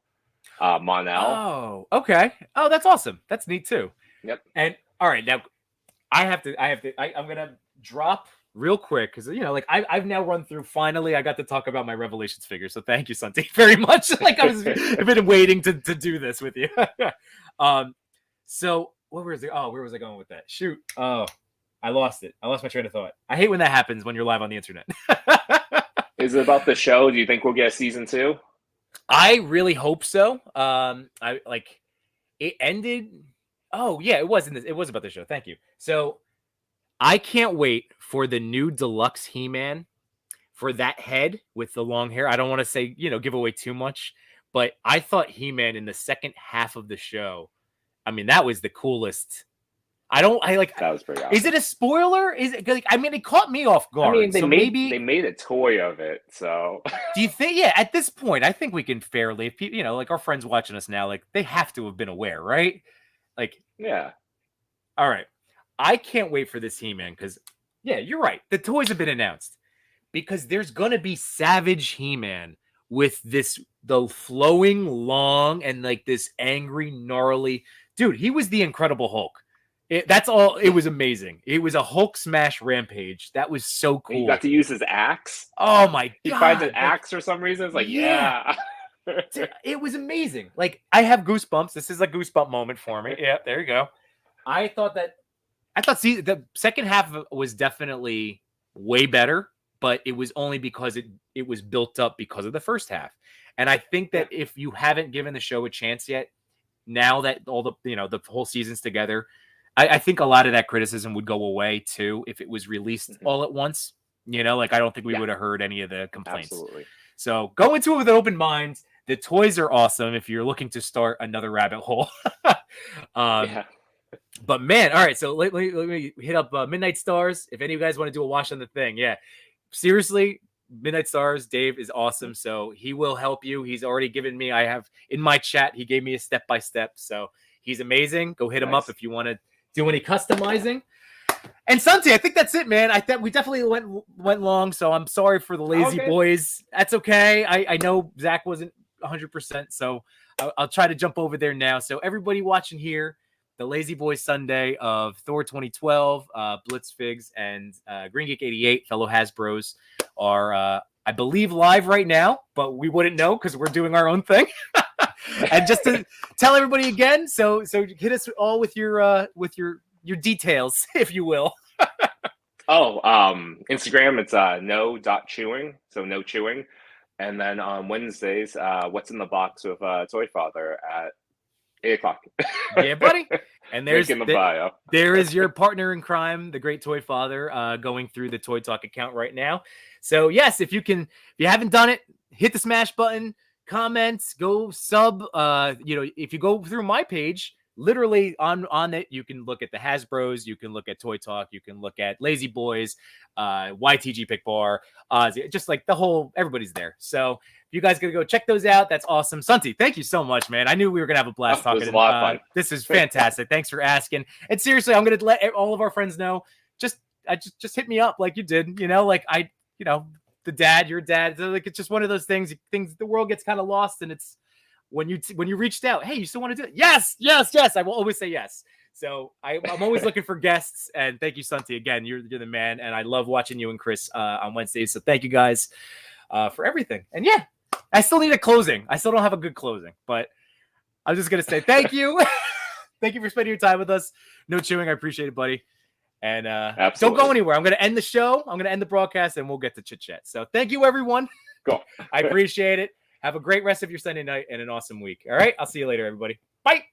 S2: Mon-El.
S1: Oh, okay. Oh, that's awesome. That's neat too.
S2: Yep.
S1: And all right, now I'm gonna drop real quick because I've now run through. Finally, I got to talk about my Revelations figure. So thank you, Sunti, very much. I've been waiting to do this with you. So where was I going with that? Shoot. Oh, I lost it. I lost my train of thought. I hate when that happens when you're live on the internet.
S2: Is it about the show? Do you think we'll get a season 2?
S1: I really hope so. It ended. Oh yeah, it was about the show. Thank you. So I can't wait for the new deluxe He-Man for that head with the long hair. I don't want to say, give away too much, but I thought He-Man in the second half of the show, I mean, that was the coolest. That was pretty awesome. Is it a spoiler? Is it it caught me off guard.
S2: I mean, they made a toy of it. So
S1: do you think, at this point, I think we can fairly, our friends watching us now, they have to have been aware, right?
S2: Yeah.
S1: All right. I can't wait for this He-Man because, you're right. The toys have been announced. because there's going to be Savage He-Man with the flowing long and like this angry, gnarly dude. He was the Incredible Hulk. That's all. It was amazing. It was a Hulk smash rampage. That was so cool.
S2: He got to use his axe.
S1: Oh my god!
S2: He finds an axe for some reason. It's like, yeah.
S1: It was amazing. Like, I have goosebumps. This is a goosebump moment for me. Yeah, there you go. I thought the second half was definitely way better, but it was only because it was built up because of the first half. And I think that if you haven't given the show a chance yet, now that all the whole season's together, I think a lot of that criticism would go away too if it was released all at once. Like, I don't think we would have heard any of the complaints.
S2: Absolutely.
S1: So go into it with an open mind. The toys are awesome if you're looking to start another rabbit hole. But man, all right. So let me hit up Midnight Stars. If any of you guys want to do a watch on the thing, yeah, seriously, Midnight Stars, Dave is awesome. So he will help you. He's already given me. I have in my chat. He gave me a step-by-step. So he's amazing. Go hit him up if you want to do any customizing. And Sunti, I think that's it, man. I thought we definitely went long. So I'm sorry for the lazy boys. That's okay. I know Zach wasn't 100%, so I'll try to jump over there now. So everybody watching here, the Lazy Boys Sunday of Thor 2012, Blitzfigs, and Green Geek 88, fellow Hasbros, are I believe live right now, but we wouldn't know because we're doing our own thing. And just to tell everybody again, so hit us all with your details, if you will.
S2: Instagram, it's no.chewing, so no chewing. And then on Wednesdays, What's in the Box with Toy Father at 8:00.
S1: Yeah, buddy. And there's
S2: in the bio.
S1: There is your partner in crime, the great Toy Father, going through the Toy Talk account right now. So yes, if you haven't done it, hit the smash button, comments, go sub. If you go through my page, literally on it, you can look at the Hasbros, you can look at Toy Talk, you can look at Lazy Boys, YTG Pick Bar, just like everybody's there. So if you guys gonna go check those out, that's awesome. Sunti, thank you so much, man. I knew we were gonna have a blast talking.
S2: It was a lot of fun.
S1: This is fantastic. Thanks for asking. And seriously, I'm gonna let all of our friends know. Just hit me up like you did. The dad, your dad. Like, it's just one of those things. The world gets kind of lost, and it's when you reached out. Hey, you still want to do it? Yes. I will always say yes. So I'm always looking for guests, and thank you, Sunti. Again, you're the man, and I love watching you and Chris on Wednesdays. So thank you guys for everything. And yeah, I still need a closing. I still don't have a good closing, but I'm just gonna say thank you. Thank you for spending your time with us. No chewing. I appreciate it, buddy. And don't go anywhere. I'm gonna end the show. I'm gonna end the broadcast, and we'll get to chit chat. So thank you, everyone.
S2: Go.
S1: I appreciate it. Have a great rest of your Sunday night and an awesome week. All right. I'll see you later, everybody. Bye.